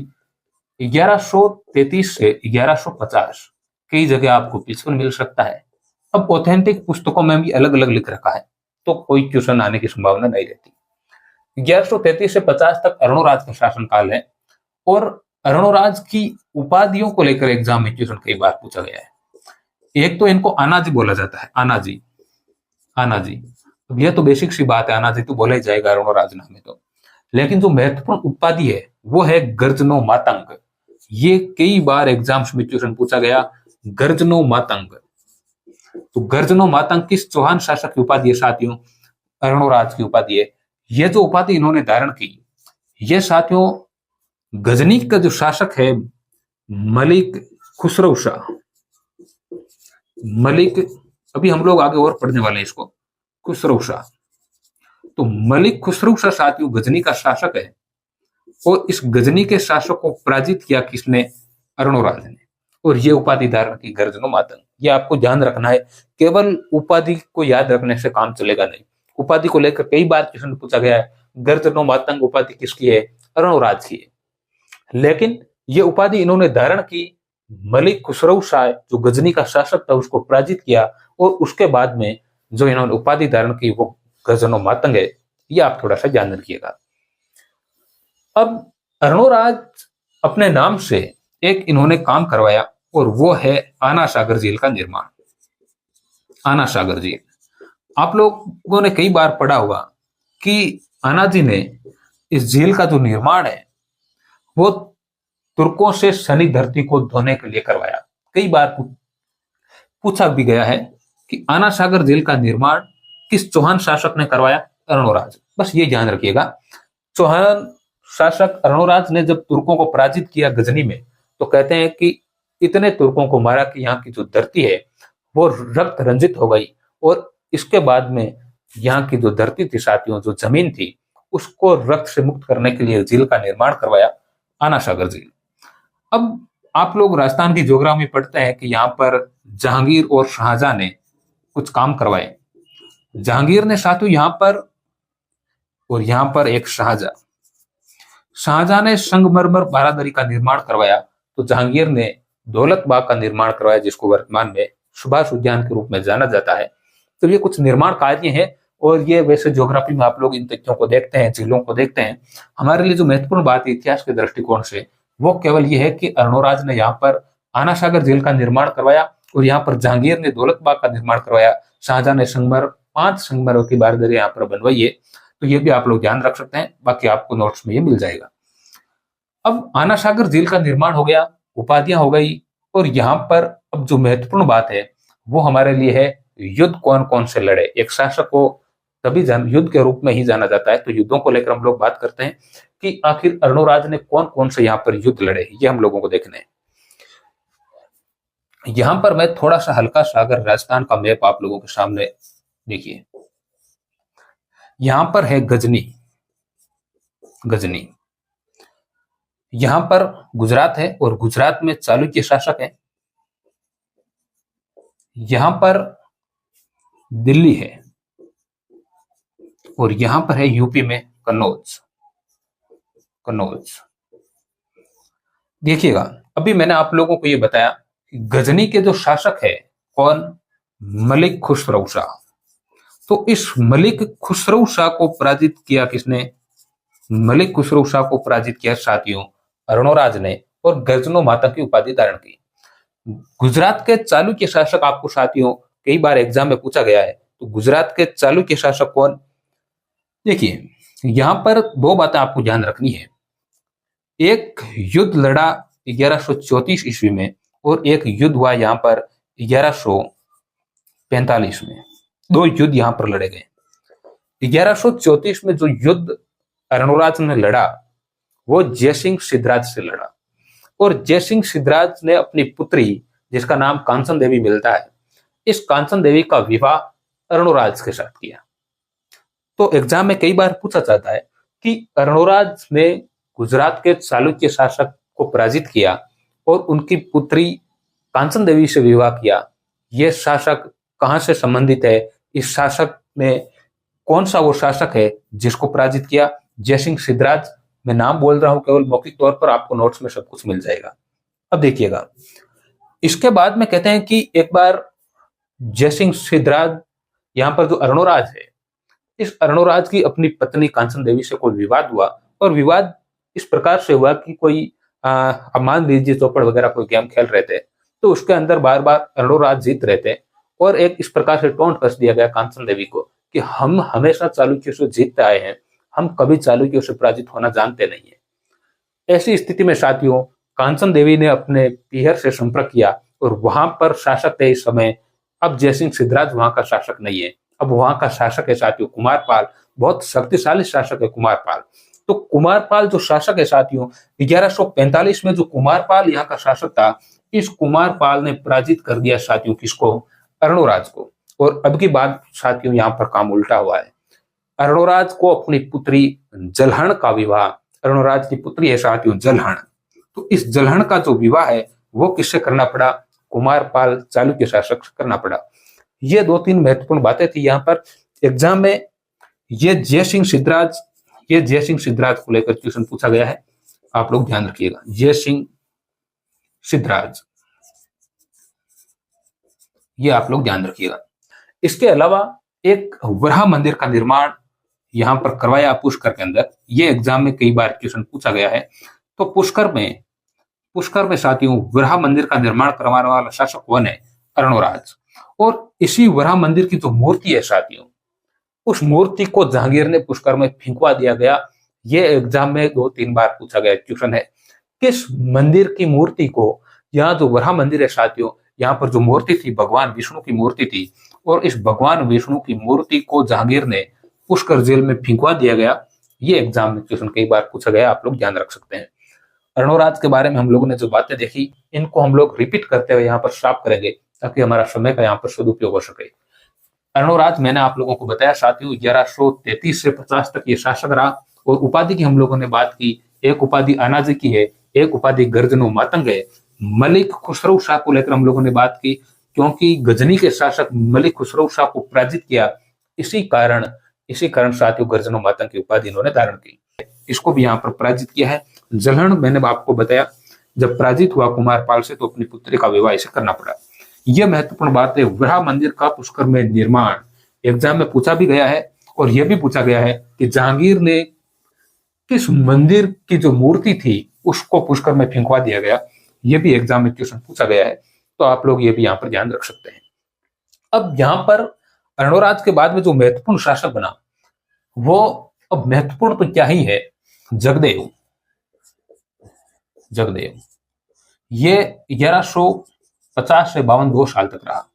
A: 1133 से 1150 कई जगह आपको क्वेश्चन मिल सकता है। अब ऑथेंटिक पुस्तकों में भी अलग अलग लिख रखा है, तो कोई क्वेश्चन आने की संभावना नहीं रहती। 1133 से 50 तक अरुणराज का शासनकाल है और अरुणराज की उपाधियों को लेकर एग्जाम में क्वेश्चन कई बार पूछा गया है। एक तो इनको आनाजी बोला जाता है, आनाजी, आनाजी। अब यह तो बेसिक सी बात है, आनाजी तो बोला ही जाएगा अरुणराज नाम में तो। लेकिन जो महत्वपूर्ण उपाधि है वो है गर्जनो मातंग। ये कई बार एग्जाम्स में क्वेश्चन पूछा गया, गर्जनो मातंग। तो गर्जनो मातंग किस चौहान शासक की उपाधि है साथियों? अरुणराज की उपाधि है। यह जो उपाधि इन्होंने धारण की, यह साथियों गजनी का जो शासक है मलिक खुसरो शाह, मलिक, अभी हम लोग आगे और पढ़ने वाले हैं इसको, खुसरो शाह। तो मलिक खुसरो शाह साथियों गजनी का शासक है और इस गजनी के शासक को पराजित किया किसने? अरुणराज ने। और ये उपाधि धारण की गर्जनो मातंग। ये आपको ध्यान रखना है, केवल उपाधि को याद रखने से काम चलेगा नहीं। उपाधि को लेकर कई बार क्वेश्चन पूछा गया है, गर्जनो मातंग उपाधि किसकी है? अरुणराज की है। लेकिन ये उपाधि इन्होंने धारण की, मलिक खुसरो शाह जो गजनी का शासक था उसको पराजित किया और उसके बाद में जो इन्होंने उपाधि धारण की वो गर्जनो मातंग है। ये आप थोड़ा सा ध्यान रखिएगा। अब अरुणराज अपने नाम से एक इन्होंने काम करवाया और वो है आना सागर झील का निर्माण। आना सागर झील आप लोगों ने कई बार पढ़ा होगा कि आना जी ने इस झील का जो निर्माण है वो तुर्कों से शनि धरती को धोने के लिए करवाया। कई बार पूछा भी गया है कि आना सागर झील का निर्माण किस चौहान शासक ने करवाया? अरुणराज। बस ये ध्यान रखिएगा, चौहान शासक अरुणराज ने जब तुर्कों को पराजित किया गजनी में, तो कहते हैं कि इतने तुर्कों को मारा कि यहाँ की जो धरती है वो रक्त रंजित हो गई और इसके बाद में यहाँ की जो धरती थी साथियों, जो जमीन थी, उसको रक्त से मुक्त करने के लिए झील का निर्माण करवाया, आना सागर झील। अब आप लोग राजस्थान की ज्योग्राफी पढ़ते हैं कि यहाँ पर जहांगीर और शाहजहां ने कुछ काम करवाए। जहांगीर ने साथियों यहाँ पर, और यहाँ पर एक शाहजहां ने संगमरमर बारादरी का निर्माण करवाया, तो जहांगीर ने दौलत बाग का निर्माण करवाया जिसको वर्तमान में सुभाष उद्यान के रूप में जाना जाता है। तो ये कुछ निर्माण कार्य हैं और ये वैसे ज्योग्राफी में आप लोग इन तथ्यों को देखते हैं, झीलों को देखते हैं। हमारे लिए जो महत्वपूर्ण बात है इतिहास के दृष्टिकोण से वो केवल ये है कि अरुणराज ने यहाँ पर आना सागर झील का निर्माण करवाया और यहाँ पर जहांगीर ने दौलत बाग का निर्माण करवाया, शाहजहां ने संगमरमर 5 संगमरमर की बारादरी यहाँ पर बनवाई है। तो ये भी आप लोग ध्यान रख सकते हैं, बाकी आपको नोट्स में ये मिल जाएगा। अब आना सागर झील का निर्माण हो गया, उपाधियां हो गई, और यहाँ पर अब जो महत्वपूर्ण बात है वो हमारे लिए है युद्ध कौन कौन से लड़े। एक शासक को तभी युद्ध के रूप में ही जाना जाता है, तो युद्धों को लेकर हम लोग बात करते हैं कि आखिर अरुणराज ने कौन कौन से यहाँ पर युद्ध लड़े, ये हम लोगों को देखने हैं। यहां पर मैं थोड़ा सा हल्का सा अगर राजस्थान का मैप आप लोगों के सामने देखिए, यहां पर है गजनी, गजनी यहां पर गुजरात है और गुजरात में चालुक्य शासक है। यहां पर दिल्ली है और यहां पर है यूपी में कन्नौज। कन्नौज देखिएगा, अभी मैंने आप लोगों को यह बताया कि गजनी के जो शासक है कौन? मलिक खुसरो शाह। तो इस मलिक खुसरो शाह को पराजित किया किसने? मलिक खुसरो शाह को पराजित किया साथियों अरुणराज ने और गर्जनो माता की उपाधि धारण की। गुजरात के चालुक्य शासक आपको साथियों कई बार एग्जाम में पूछा गया है, तो गुजरात के चालुक्य शासक कौन? देखिए यहां पर 2 बातें आपको ध्यान रखनी है। एक युद्ध लड़ा 1134 ईस्वी में और एक युद्ध हुआ यहां पर 1145 में। 2 युद्ध यहां पर लड़े गए। 1134 में जो युद्ध अरुणराज ने लड़ा वो जयसिंह सिद्धराज से लड़ा और जयसिंह सिद्धराज ने अपनी पुत्री जिसका नाम कांचन देवी मिलता है, इस कांचन देवी का विवाह अरुणराज के साथ किया। तो एग्जाम में कई बार पूछा जाता है कि अरुणराज ने गुजरात के चालुक्य शासक को पराजित किया और उनकी पुत्री कांचन देवी से विवाह किया, यह शासक कहां से संबंधित है? इस शासक में कौन सा वो शासक है जिसको पराजित किया? जयसिंह सिद्धराज। मैं नाम बोल रहा हूं केवल मौखिक तौर पर, आपको नोट्स में सब कुछ मिल जाएगा। अब देखिएगा, इसके बाद में कहते हैं कि एक बार जयसिंह सिद्धराज, यहां पर जो अरुणराज है इस अर्णोराज की अपनी पत्नी कांचन देवी से कोई विवाद हुआ, और विवाद इस प्रकार से हुआ कि कोई अब मान लीजिए चौपड़ वगैरह कोई गेम खेल रहे थे, तो उसके अंदर बार बार अर्णोराज जीत रहे थे, और एक इस प्रकार से टोंट कस दिया गया कांचन देवी को कि हम हमेशा चालुक्य से जीतते आए हैं, हम कभी चालुक्यों से पराजित होना जानते नहीं है। ऐसी स्थिति में साथियों कांचन देवी ने अपने पीहर से संपर्क किया, और वहां पर शासक थे इस समय, अब जयसिंह सिद्धराज वहां का शासक नहीं है, अब वहां का शासक है साथियों कुमारपाल, बहुत शक्तिशाली शासक है कुमारपाल। तो कुमारपाल जो शासक है साथियों, 1145 में जो कुमारपाल यहाँ का शासक था, इस कुमारपाल ने पराजित कर दिया साथियों किसको, अर्णोराज को। और अब की बात साथियों यहाँ पर काम उल्टा हुआ है। अर्णोराज को अपनी पुत्री जलहण का विवाह, अर्णोराज की पुत्री है साथियों जलहण, तो इस जलहण का जो विवाह है वो किससे करना पड़ा, कुमारपाल चालुक्य शासक से करना पड़ा। ये दो तीन महत्वपूर्ण बातें थी यहाँ पर एग्जाम में। ये जयसिंह सिद्धराज को लेकर क्वेश्चन पूछा गया है, आप लोग ध्यान रखिएगा। जयसिंह सिद्धराज, ये आप लोग ध्यान रखिएगा। इसके अलावा एक वराह मंदिर का निर्माण यहां पर करवाया पुष्कर के अंदर, ये एग्जाम में कई बार क्वेश्चन पूछा गया है। तो पुष्कर में साथियों वराह मंदिर का निर्माण करवाने वाला शासक कौन है, अर्णोराज। और इसी वराह मंदिर की जो मूर्ति है साथियों, उस मूर्ति को जहांगीर ने पुष्कर में फेंकवा दिया गया। ये एग्जाम में 2-3 बार पूछा गया क्वेश्चन है। किस मंदिर की मूर्ति को, यहाँ जो वराह मंदिर है साथियों, यहाँ पर जो मूर्ति थी भगवान विष्णु की मूर्ति थी, और इस भगवान विष्णु की मूर्ति को जहांगीर ने पुष्कर जेल में फेंकवा दिया गया। ये एग्जाम में क्वेश्चन कई बार पूछा गया, आप लोग ध्यान रख सकते हैं। अर्णोराज के बारे में हम लोगों ने जो बातें देखी, इनको हम लोग रिपीट करते हुए यहाँ पर साफ करेंगे ताकि हमारा समय का यहाँ पर सदुपयोग हो सके। अर्णोराज मैंने आप लोगों को बताया साथियों 1133 से 50 तक ये शासक रहा, और उपाधि की हम लोगों ने बात की, एक उपाधि अनाजी की है, एक उपाधि गर्जनो मातंग है। मलिक खुसरो शाह को लेकर हम लोगों ने बात की, क्योंकि गजनी के शासक मलिक खुसरो शाह को पराजित किया, इसी कारण साथियों गर्जनो मातंग की उपाधि इन्होंने धारण की, इसको भी यहाँ पर पराजित किया है। जलहण मैंने आपको बताया जब पराजित हुआ कुमारपाल से, तो अपनी पुत्री का विवाह इसे करना पड़ा। यह महत्वपूर्ण बात है। वराह मंदिर का पुष्कर में निर्माण एग्जाम में पूछा भी गया है, और यह भी पूछा गया है कि जहांगीर ने किस मंदिर की जो मूर्ति थी उसको पुष्कर में फेंकवा दिया गया। यह भी एग्जाम में क्वेश्चन पूछा गया है, तो आप लोग ये भी यहाँ पर ध्यान रख सकते हैं। अब यहाँ पर अर्णोराज के बाद में जो महत्वपूर्ण शासक बना, वो अब महत्वपूर्ण तो क्या ही है, जगदेव। ये 1150 से 52 साल तक रहा।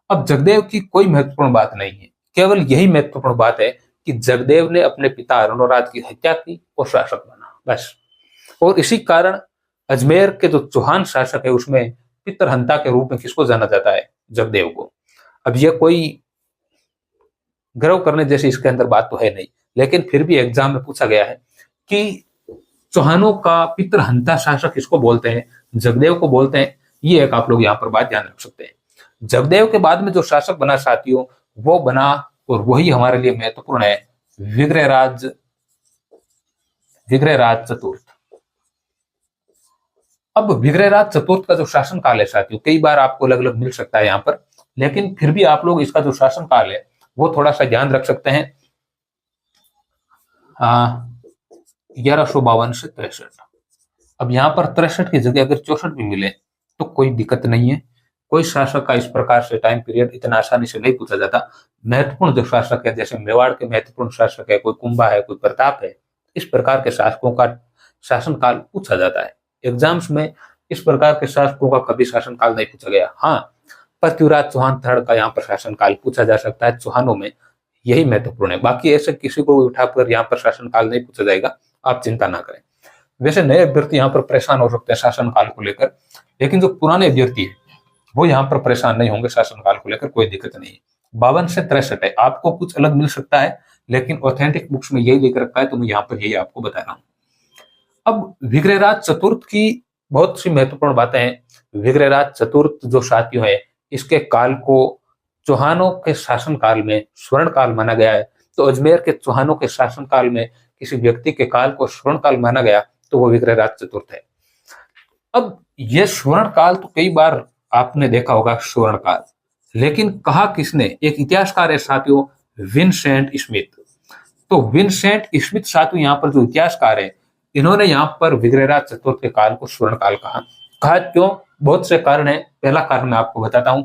A: अब जगदेव की कोई महत्वपूर्ण बात नहीं है, केवल यही महत्वपूर्ण बात है कि जगदेव ने अपने पिता अर्णोराज की हत्या की और शासक बना, बस। और इसी कारण अजमेर के जो चौहान शासक है उसमें पितरहंता के रूप में किसको जाना जाता है, जगदेव को। अब यह कोई गर्व करने जैसी इसके अंदर बात तो है नहीं, लेकिन फिर भी एग्जाम में पूछा गया है कि चौहानों का पितरहंता शासक किसको बोलते हैं, जगदेव को बोलते हैं। ये एक आप लोग यहाँ पर बात ध्यान रख सकते हैं। जगदेव के बाद में जो शासक बना साथियों, वो बना, और वही हमारे लिए महत्वपूर्ण है, विग्रहराज चतुर्थ। अब विग्रहराज चतुर्थ का जो शासन काल है साथियों, कई बार आपको अलग अलग मिल सकता है यहाँ पर, लेकिन फिर भी आप लोग इसका जो शासन काल है वो थोड़ा सा ध्यान रख सकते हैं। 1152 से 63। अब यहाँ पर 63 की जगह अगर 64 भी मिले तो कोई दिक्कत नहीं है। कोई शासक का इस प्रकार से टाइम पीरियड इतना आसानी से नहीं पूछा जाता। महत्वपूर्ण जो शासक है, जैसे मेवाड़ के महत्वपूर्ण शासक है, कोई कुंभा है, कोई प्रताप है, इस प्रकार के शासकों का शासन काल पूछा जाता है एग्जाम्स में। इस प्रकार के शासकों का कभी शासन काल नहीं पूछा गया। हाँ, पृथ्वीराज चौहान थर्ड का यहाँ पर शासन काल पूछा जा सकता है चौहानों में, यही महत्वपूर्ण है। बाकी ऐसे किसी को उठाकर यहाँ पर शासन काल नहीं पूछा जाएगा, आप चिंता ना करें। वैसे नए अभ्यर्थी यहाँ पर परेशान हो सकते हैं शासन काल को लेकर, लेकिन जो पुराने अभ्यर्थी है वो यहाँ पर परेशान नहीं होंगे शासन काल को लेकर, कोई दिक्कत नहीं है। 52 से 63 है, आपको कुछ अलग मिल सकता है, लेकिन ऑथेंटिक बुक्स में यही लिख रखा है, तो मैं यहाँ पर यही आपको बता रहा हूँ। अब विग्रहराज चतुर्थ की बहुत सी महत्वपूर्ण बातें हैं। विग्रहराज चतुर्थ जो साथियों है, इसके काल को चौहानों के शासन काल में स्वर्ण काल माना गया है। तो अजमेर के चौहानों के शासन काल में किसी व्यक्ति के काल को स्वर्ण काल माना गया तो वो विग्रहराज चतुर्थ है। अब ये स्वर्ण काल तो कई बार आपने देखा होगा स्वर्ण काल, लेकिन कहा किसने, एक इतिहासकार है साथियों विंसेंट स्मिथ। तो विंसेंट स्मिथ साथियों यहाँ पर जो इतिहासकार है, इन्होंने यहाँ पर विग्रहराज चतुर्थ के काल को स्वर्ण काल कहा क्यों? बहुत से कारण है। पहला कारण मैं आपको बताता हूं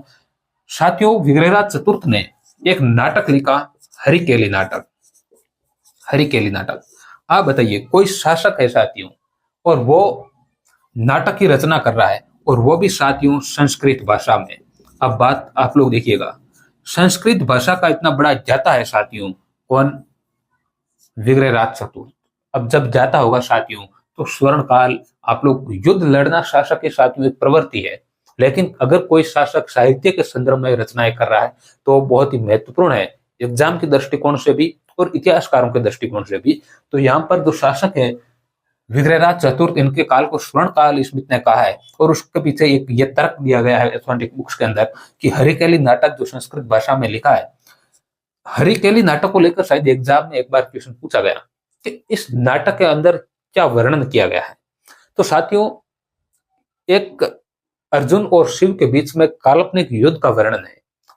A: साथियों, विग्रहराज चतुर्थ ने एक नाटक लिखा, हरिकेली नाटक। हरिकेली नाटक, आप बताइए कोई शासक है साथियों और वो नाटक की रचना कर रहा है, और वो भी साथियों संस्कृत भाषा में। अब बात आप लोग देखिएगा, संस्कृत भाषा का इतना बड़ा ज्ञाता है साथियों, कौन? विग्रहराज चतुर्थ। अब जब जाता होगा साथियों, तो स्वर्ण काल, आप लोग युद्ध लड़ना शासक के साथियों एक प्रवृत्ति है, लेकिन अगर कोई शासक साहित्य के संदर्भ में रचनाएं कर रहा है तो बहुत ही महत्वपूर्ण है, एग्जाम के दृष्टिकोण से भी और इतिहासकारों के दृष्टिकोण से भी। तो यहाँ पर जो शासक है विग्रहराज चतुर्थ, इनके काल को स्वर्ण काल स्मिथ ने कहा है, और उसके पीछे एक ये तर्क दिया गया है एथलेटिक बुक्स के अंदर कि हरिकेली नाटक जो संस्कृत भाषा में लिखा है, हरिकेली नाटक को लेकर शायद एग्जाम में एक बार क्वेश्चन पूछा गया कि इस नाटक के अंदर क्या वर्णन किया गया है। तो साथियों, एक अर्जुन और शिव के बीच में काल्पनिक युद्ध का वर्णन है,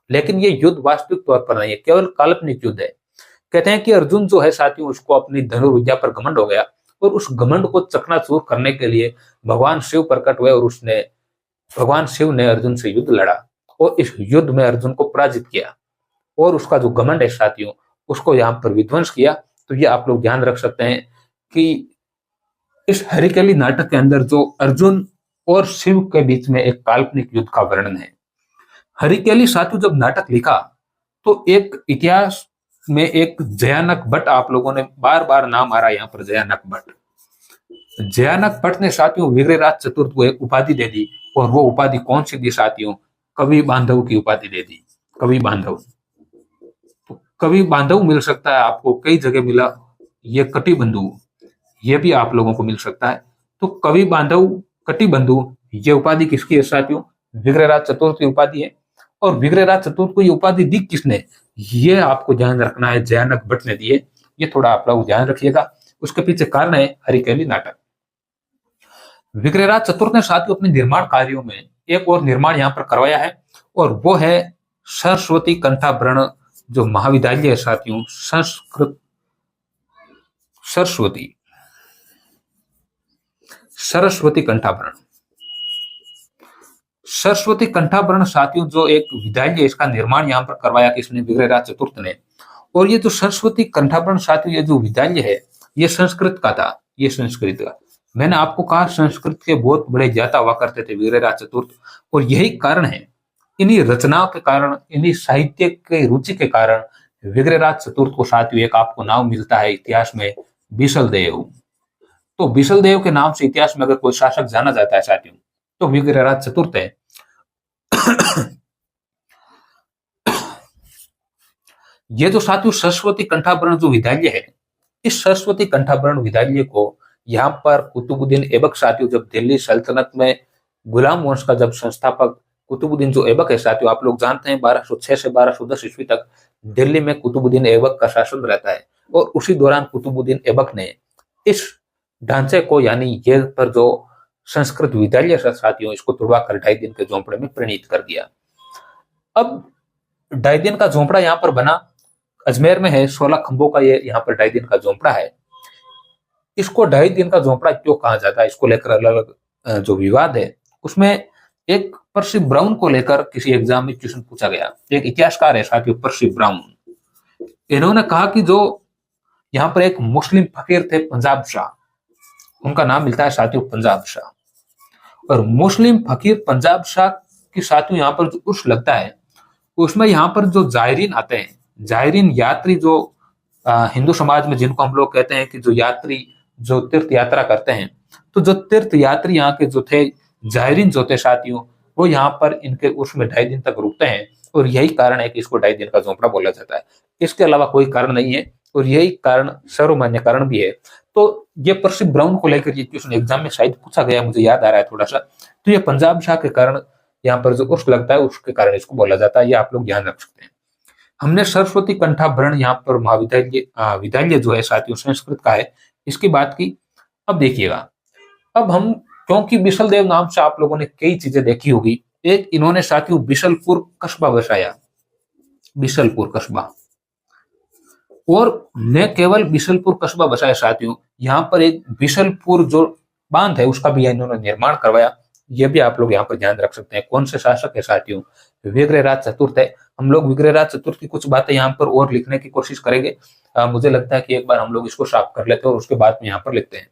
A: लेकिन ये युद्ध वास्तविक तौर पर नहीं है, केवल काल्पनिक युद्ध है। कहते हैं कि अर्जुन जो है साथियों, उसको अपनी धनुर्विद्या पर घमंड हो गया, और उस घमंड को चकनाचूर करने के लिए भगवान शिव प्रकट हुए, और भगवान शिव ने अर्जुन से युद्ध लड़ा, और इस युद्ध में अर्जुन को पराजित किया, और उसका जो घमंड है साथियों, उसको यहाँ पर विध्वंस किया। तो ये आप लोग ध्यान रख सकते हैं कि इस हरिकेली नाटक के अंदर जो अर्जुन और शिव के बीच में एक काल्पनिक युद्ध का वर्णन है। हरिकेली साथियों जब नाटक लिखा, तो एक इतिहास में एक जयानक भट्ट, आप लोगों ने बार बार नाम आ रहा है यहाँ पर, जयानक भट्ट। जयानक भट्ट ने साथियों विग्रहराज चतुर्थ को एक उपाधि दे दी, और वो उपाधि कौन सी दी साथियों? कवि बांधव की उपाधि दे दी। कवि बांधव, तो कवि बांधव मिल सकता है आपको, कई जगह मिला। ये कटिबंधु, ये भी आप लोगों को मिल सकता है। तो कवि बांधव, कटिबंधु, ये उपाधि किसकी है साथियों? विग्रहराज चतुर्थ की उपाधि है। और विग्रहराज चतुर्थ को ये उपाधि दी किसने? ये आपको ध्यान रखना है, जयानक भट्ट ने दी है। ये थोड़ा आप लोग ध्यान रखिएगा। उसके पीछे कारण है हरिकेली नाटक। विग्रहराज चतुर्थ ने साथियों अपने निर्माण कार्यों में एक और निर्माण यहाँ पर करवाया है, और वो है सरस्वती कंठाभरण जो महाविद्यालय है साथियों, संस्कृत सरस्वती कंठाभरण। सरस्वती कंठाभरण साथियों जो एक विद्यालय है, इसका निर्माण यहाँ पर करवाया किसने? विग्रहराज चतुर्थ ने। और ये जो सरस्वती कंठाभरण साथियों, ये जो विद्यालय है, ये संस्कृत का था। ये संस्कृत का, मैंने आपको कहा संस्कृत के बहुत बड़े ज्ञाता हुआ करते थे विग्रहराज चतुर्थ, और यही कारण है, इन्हीं रचनाओं के कारण, इन्हीं साहित्य की रुचि के कारण विग्रहराज चतुर्थ को साथियों एक आपको नाम मिलता है इतिहास में, बिशलदेव। तो बिशलदेव के नाम से इतिहास में अगर कोई शासक जाना जाता है साथियों, तो विग्रहराज चतुर्थ है। ये जो साथियों सरस्वती कंठाभरण जो विद्यालय है, इस सरस्वती कंठाभरण विद्यालय को यहाँ पर कुतुबुद्दीन ऐबक साथियों, जब दिल्ली सल्तनत में गुलाम वंश का जब संस्थापक कुतुबुद्दीन जो ऐबक है साथियों, आप लोग जानते हैं 1206 से 1210 ईस्वी तक दिल्ली में कुतुबुद्दीन ऐबक का शासन रहता है, और उसी दौरान कुतुबुद्दीन ऐबक ने इस ढांचे को, यानी ये पर जो संस्कृत विद्यालय साथियों, इसको तुड़वाकर 2.5 दिन के झोंपड़े में परिणित कर दिया। अब 2.5 दिन का झोंपड़ा यहाँ पर बना, अजमेर में है, 16 खंभों का ये यहाँ पर 2.5 दिन का झोंपड़ा है। इसको 2.5 दिन का झोंपड़ा क्यों कहा जाता है, इसको लेकर अलग अलग जो विवाद है, उसमें एक पर्सी ब्राउन को लेकर किसी एग्जाम में क्वेश्चन पूछा गया। एक इतिहासकार है साथियों पर्सी ब्राउन, इन्होंने कहा कि जो यहाँ पर एक मुस्लिम फकीर थे पंजाब शाह, उनका नाम मिलता है साथियों पंजाब शाह, और मुस्लिम फकीर पंजाब शाह की साथियों यहाँ पर जो उर्स लगता है, उसमें यहाँ पर जो जायरीन आते हैं, जायरीन यात्री जो हिंदू समाज में जिनको हम लोग कहते हैं कि जो यात्री जो तीर्थ यात्रा करते हैं, तो जो तीर्थ यात्री यहाँ के जो थे जायरीन जो थे साथियों, वो यहाँ पर इनके उर्स में 2.5 दिन तक रुकते हैं, और यही कारण है कि इसको 2.5 दिन का झोंपड़ा बोला जाता है। इसके अलावा कोई कारण नहीं है, और यही कारण सर्वमान्य कारण भी है। तो ये पर्सी ब्राउन को लेकर ये क्वेश्चन एग्जाम में शायद पूछा गया, मुझे याद आ रहा है थोड़ा सा। तो ये पंजाब शाह के कारण यहाँ पर जो उर्स लगता है उसके कारण इसको बोला जाता है, ये आप लोग ध्यान रख सकते हैं। हमने सरस्वती कंठाभरण यहाँ पर महाविद्यालय विद्यालय जो है साथियों संस्कृत का है, इसकी बात की। अब देखिएगा, अब हम, क्योंकि बिशलदेव नाम से आप लोगों ने कई चीजें देखी होगी, एक इन्होंने साथियों बिशलपुर कस्बा बसाया, बिशलपुर कस्बा। और न केवल बिशलपुर कस्बा बसाया साथियों, यहाँ पर एक बिशलपुर जो बांध है उसका भी इन्होंने निर्माण करवाया। ये भी आप लोग यहाँ पर ध्यान रख सकते हैं। कौन से शासक है साथियों? विग्रहराज चतुर्थ है। हम लोग विग्रहराज चतुर्थ की कुछ बातें यहाँ पर और लिखने की कोशिश करेंगे। मुझे लगता है कि एक बार हम लोग इसको साफ कर लेते हैं और उसके बाद में यहाँ पर लिखते हैं।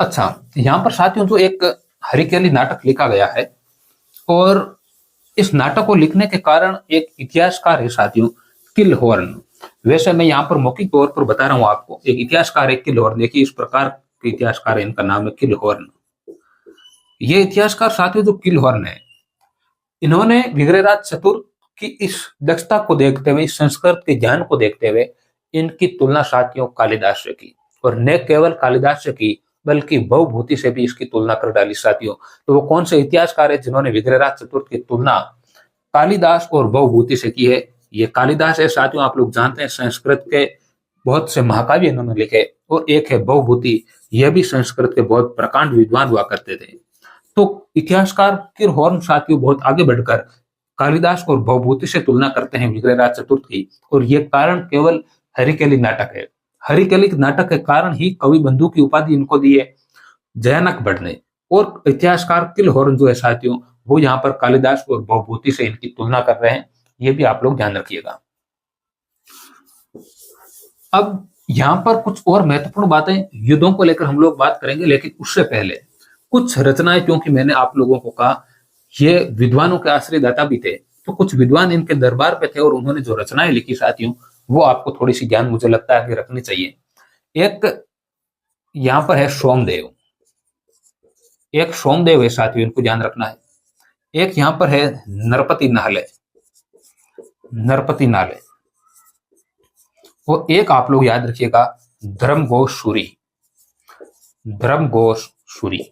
A: अच्छा, यहाँ पर साथियों जो एक हरिकेली नाटक लिखा गया है, और इस नाटक को लिखने के कारण एक इतिहासकार है साथियों, किलहोर्न। वैसे मैं यहाँ पर मौखिक तौर पर बता रहा हूँ आपको, एक इतिहासकार है किलहोर्न। देखिए इस प्रकार के इतिहासकार है, इनका नाम है किलहोर्न। ये इतिहासकार साथियों जो किलहोर्न है, इन्होंने विग्रहराज चतुर्थ की इस दक्षता को देखते हुए, इस संस्कृत के ज्ञान को देखते हुए इनकी तुलना साथियों कालिदास से की, और न केवल कालिदास से की बल्कि भवभूति से भी इसकी तुलना कर डाली साथियों। तो वो कौन से इतिहासकार है जिन्होंने विग्रहराज चतुर्थ की तुलना कालिदास और भवभूति से की है? ये कालिदास है साथियों। आप लोग जानते हैं संस्कृत के बहुत से महाकाव्य इन्होंने लिखे, और एक है भवभूति, यह भी संस्कृत के बहुत प्रकांड विद्वान हुआ करते थे। तो इतिहासकार किलहोर्न साथियों बहुत आगे बढ़कर कालिदास और भवभूति से तुलना करते हैं विग्रहराज चतुर्थ की, और ये कारण केवल हरिकेली नाटक है। हरिकेली नाटक के कारण ही कवि बंधु की उपाधि इनको दी है जयानक भट्ट ने। और इतिहासकार किलहोर्न जो है साथियों, वो यहाँ पर कालिदास और भवभूति से इनकी तुलना कर रहे हैं। ये भी आप लोग ध्यान रखिएगा। अब यहाँ पर कुछ और महत्वपूर्ण बातें युद्धों को लेकर हम लोग बात करेंगे, लेकिन उससे पहले कुछ रचनाएं, क्योंकि मैंने आप लोगों को कहा ये विद्वानों के आश्रयदाता भी थे, तो कुछ विद्वान इनके दरबार पे थे और उन्होंने जो रचनाएं लिखी साथियों, वो आपको थोड़ी सी ध्यान मुझे लगता है कि रखनी चाहिए। एक यहाँ पर है सोमदेव, एक सोमदेव है साथियों, इनको ध्यान रखना है। एक यहाँ पर है नरपति नाले, नरपति नाले, और एक आप लोग याद रखिएगा धर्मघोष सूरी, धर्मघोष सूरी।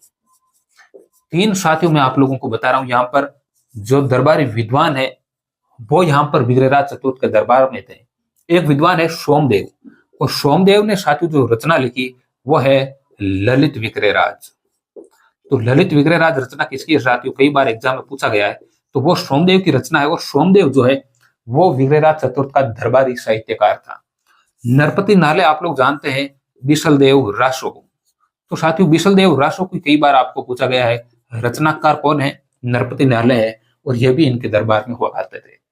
A: तीन साथियों मैं आप लोगों को बता रहा हूं, यहाँ पर जो दरबारी विद्वान है वो यहाँ पर विग्रहराज चतुर्थ के दरबार में थे। एक विद्वान है सोमदेव, और सोमदेव ने साथियों जो रचना लिखी वो है ललित विग्रहराज। तो ललित विग्रहराज रचना किसकी है साथियों? कई बार एग्जाम में पूछा गया है, तो वो सोमदेव की रचना है। और सोमदेव जो है वो विग्रहराज चतुर्थ का दरबारी साहित्यकार था। नरपति नाले आप लोग जानते हैं बिशलदेव रासो। तो साथियों बिशलदेव रासो की कई बार आपको पूछा गया है, रचनाकार कौन है? नरपति नाले है, और यह भी इनके दरबार में हुआ करते थे।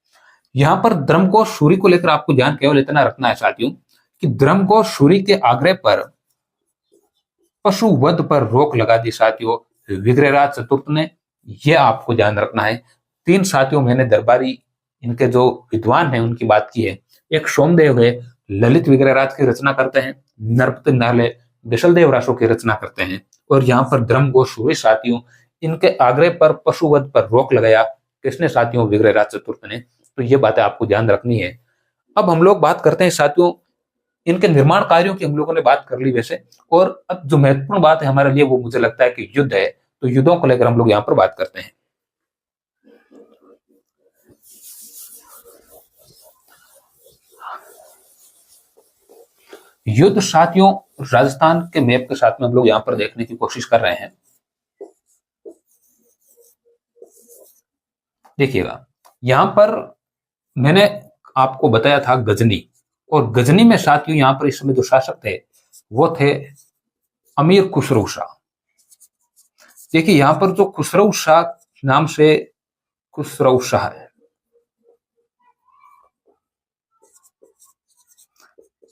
A: यहाँ पर धर्मघोष सूरी को लेकर आपको ध्यान केवल इतना रखना है साथियों कि धर्मघोष सूरी के आग्रह पर पशु वध पर रोक लगा दी साथियों विग्रहराज चतुर्थ ने। यह आपको ध्यान रखना है। तीन साथियों मैंने दरबारी इनके जो विद्वान हैं उनकी बात की है। एक सोमदेव है, ललित विग्रहराज की रचना करते हैं। नरपति नाले बिशलदेव रासो की रचना करते हैं। और यहाँ पर धर्मघोष सूरी साथियों, इनके आग्रह पर पशुवध पर रोक लगाया किसने साथियों? विग्रहराज चतुर्थ ने। तो ये बातें आपको ध्यान रखनी है। अब हम लोग बात करते हैं साथियों इनके निर्माण कार्यों की। हम लोगों ने बात कर ली वैसे, और अब जो महत्वपूर्ण बात है हमारे लिए वो मुझे लगता है कि युद्ध है। तो युद्धों को लेकर हम लोग यहाँ पर बात करते हैं। युद्ध साथियों राजस्थान के मैप के साथ में हम लोग यहाँ पर देखने की कोशिश कर रहे हैं। देखिएगा यहाँ पर मैंने आपको बताया था गजनी, और गजनी में साथियों यहाँ पर इस समय जो शासक थे वो थे अमीर खुसरो शाह। देखिए यहाँ पर जो खुसरो शाह नाम से खुसरो शाह है,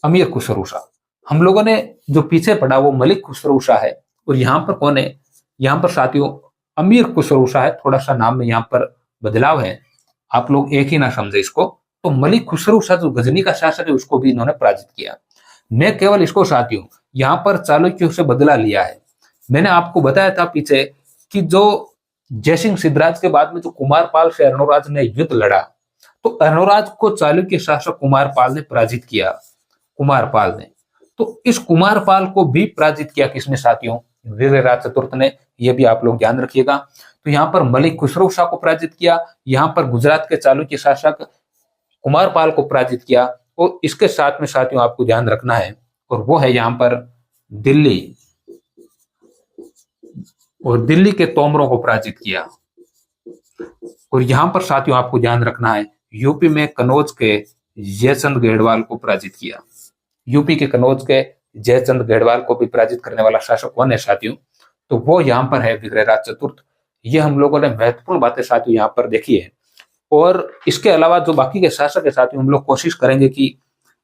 A: अमीर खुसरो शाह। हम लोगों ने जो पीछे पढ़ा वो मलिक खुसरो शाह है, और यहाँ पर कौन है? यहाँ पर साथियों अमीर खुसरो शाह है। थोड़ा सा नाम में यहाँ पर बदलाव है, आप लोग एक ही ना समझे इसको। तो मलिक खुसरो शाह जो गजनी का शासक है उसको भी इन्होंने पराजित किया। न केवल इसको साथियों यहाँ पर चालुक्यों से बदला लिया है। मैंने आपको बताया था पीछे कि जो जयसिंह सिद्धराज के बाद में जो कुमारपाल से अर्णोराज ने युद्ध लड़ा, तो अर्णोराज को चालुक्य शासक कुमारपाल ने पराजित किया। कुमारपाल ने, तो इस कुमारपाल को भी पराजित किया किसने साथियों? विग्रहराज चतुर्थ ने। यह भी आप लोग ध्यान रखिएगा। तो यहाँ पर मलिक खुसरो शाह को पराजित किया, यहाँ पर गुजरात के चालुक्य शासक कुमारपाल को पराजित किया, और इसके साथ में साथियों आपको ध्यान रखना है, और वो है यहाँ पर दिल्ली, और दिल्ली के तोमरों को पराजित किया। और यहां पर साथियों आपको ध्यान रखना है, यूपी में कन्नौज के जयचंद गढ़वाल को पराजित किया। यूपी के कन्नौज के जयचंद गढ़वाल को भी पराजित करने वाला शासक कौन है साथियों? तो वो यहाँ पर है विग्रहराज चतुर्थ। ये हम लोगों ने महत्वपूर्ण बातें साथियों यहाँ पर देखी है। और इसके अलावा जो बाकी के शासक है साथियों, हम लोग कोशिश करेंगे कि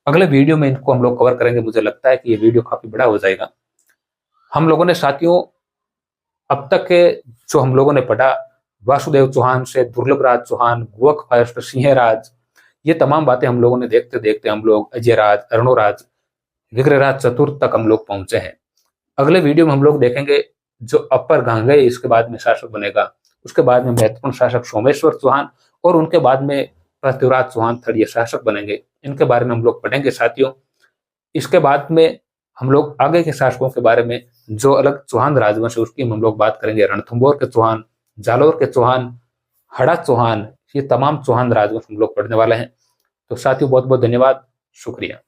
A: अगले वीडियो में इनको हम लोग कवर करेंगे। मुझे लगता है कि ये वीडियो काफी बड़ा हो जाएगा। हम लोगों ने साथियों अब तक के जो हम लोगों ने पढ़ा, वासुदेव चौहान से दुर्लभराज चौहान, गुवक फर्स्ट, सिंहराज, ये तमाम बातें हम लोगों ने देखते देखते हम लोग अजयराज, अरुणोराज, विग्रहराज चतुर्थ तक हम लोग पहुंचे हैं। अगले वीडियो में हम लोग देखेंगे जो अपर गांगेय इसके बाद में शासक बनेगा, उसके बाद में महत्वपूर्ण शासक सोमेश्वर चौहान, और उनके बाद में पृथ्वीराज चौहान थर्ड ये शासक बनेंगे। इनके बारे में हम लोग पढ़ेंगे साथियों। इसके बाद में हम लोग आगे के शासकों के बारे में, जो अलग चौहान राजवंश है उसकी हम लोग बात करेंगे। रणथंभौर के चौहान, जालोर के चौहान, हड़ा चौहान, ये तमाम चौहान राजवंश हम लोग पढ़ने वाले हैं। तो साथियों बहुत बहुत धन्यवाद, शुक्रिया।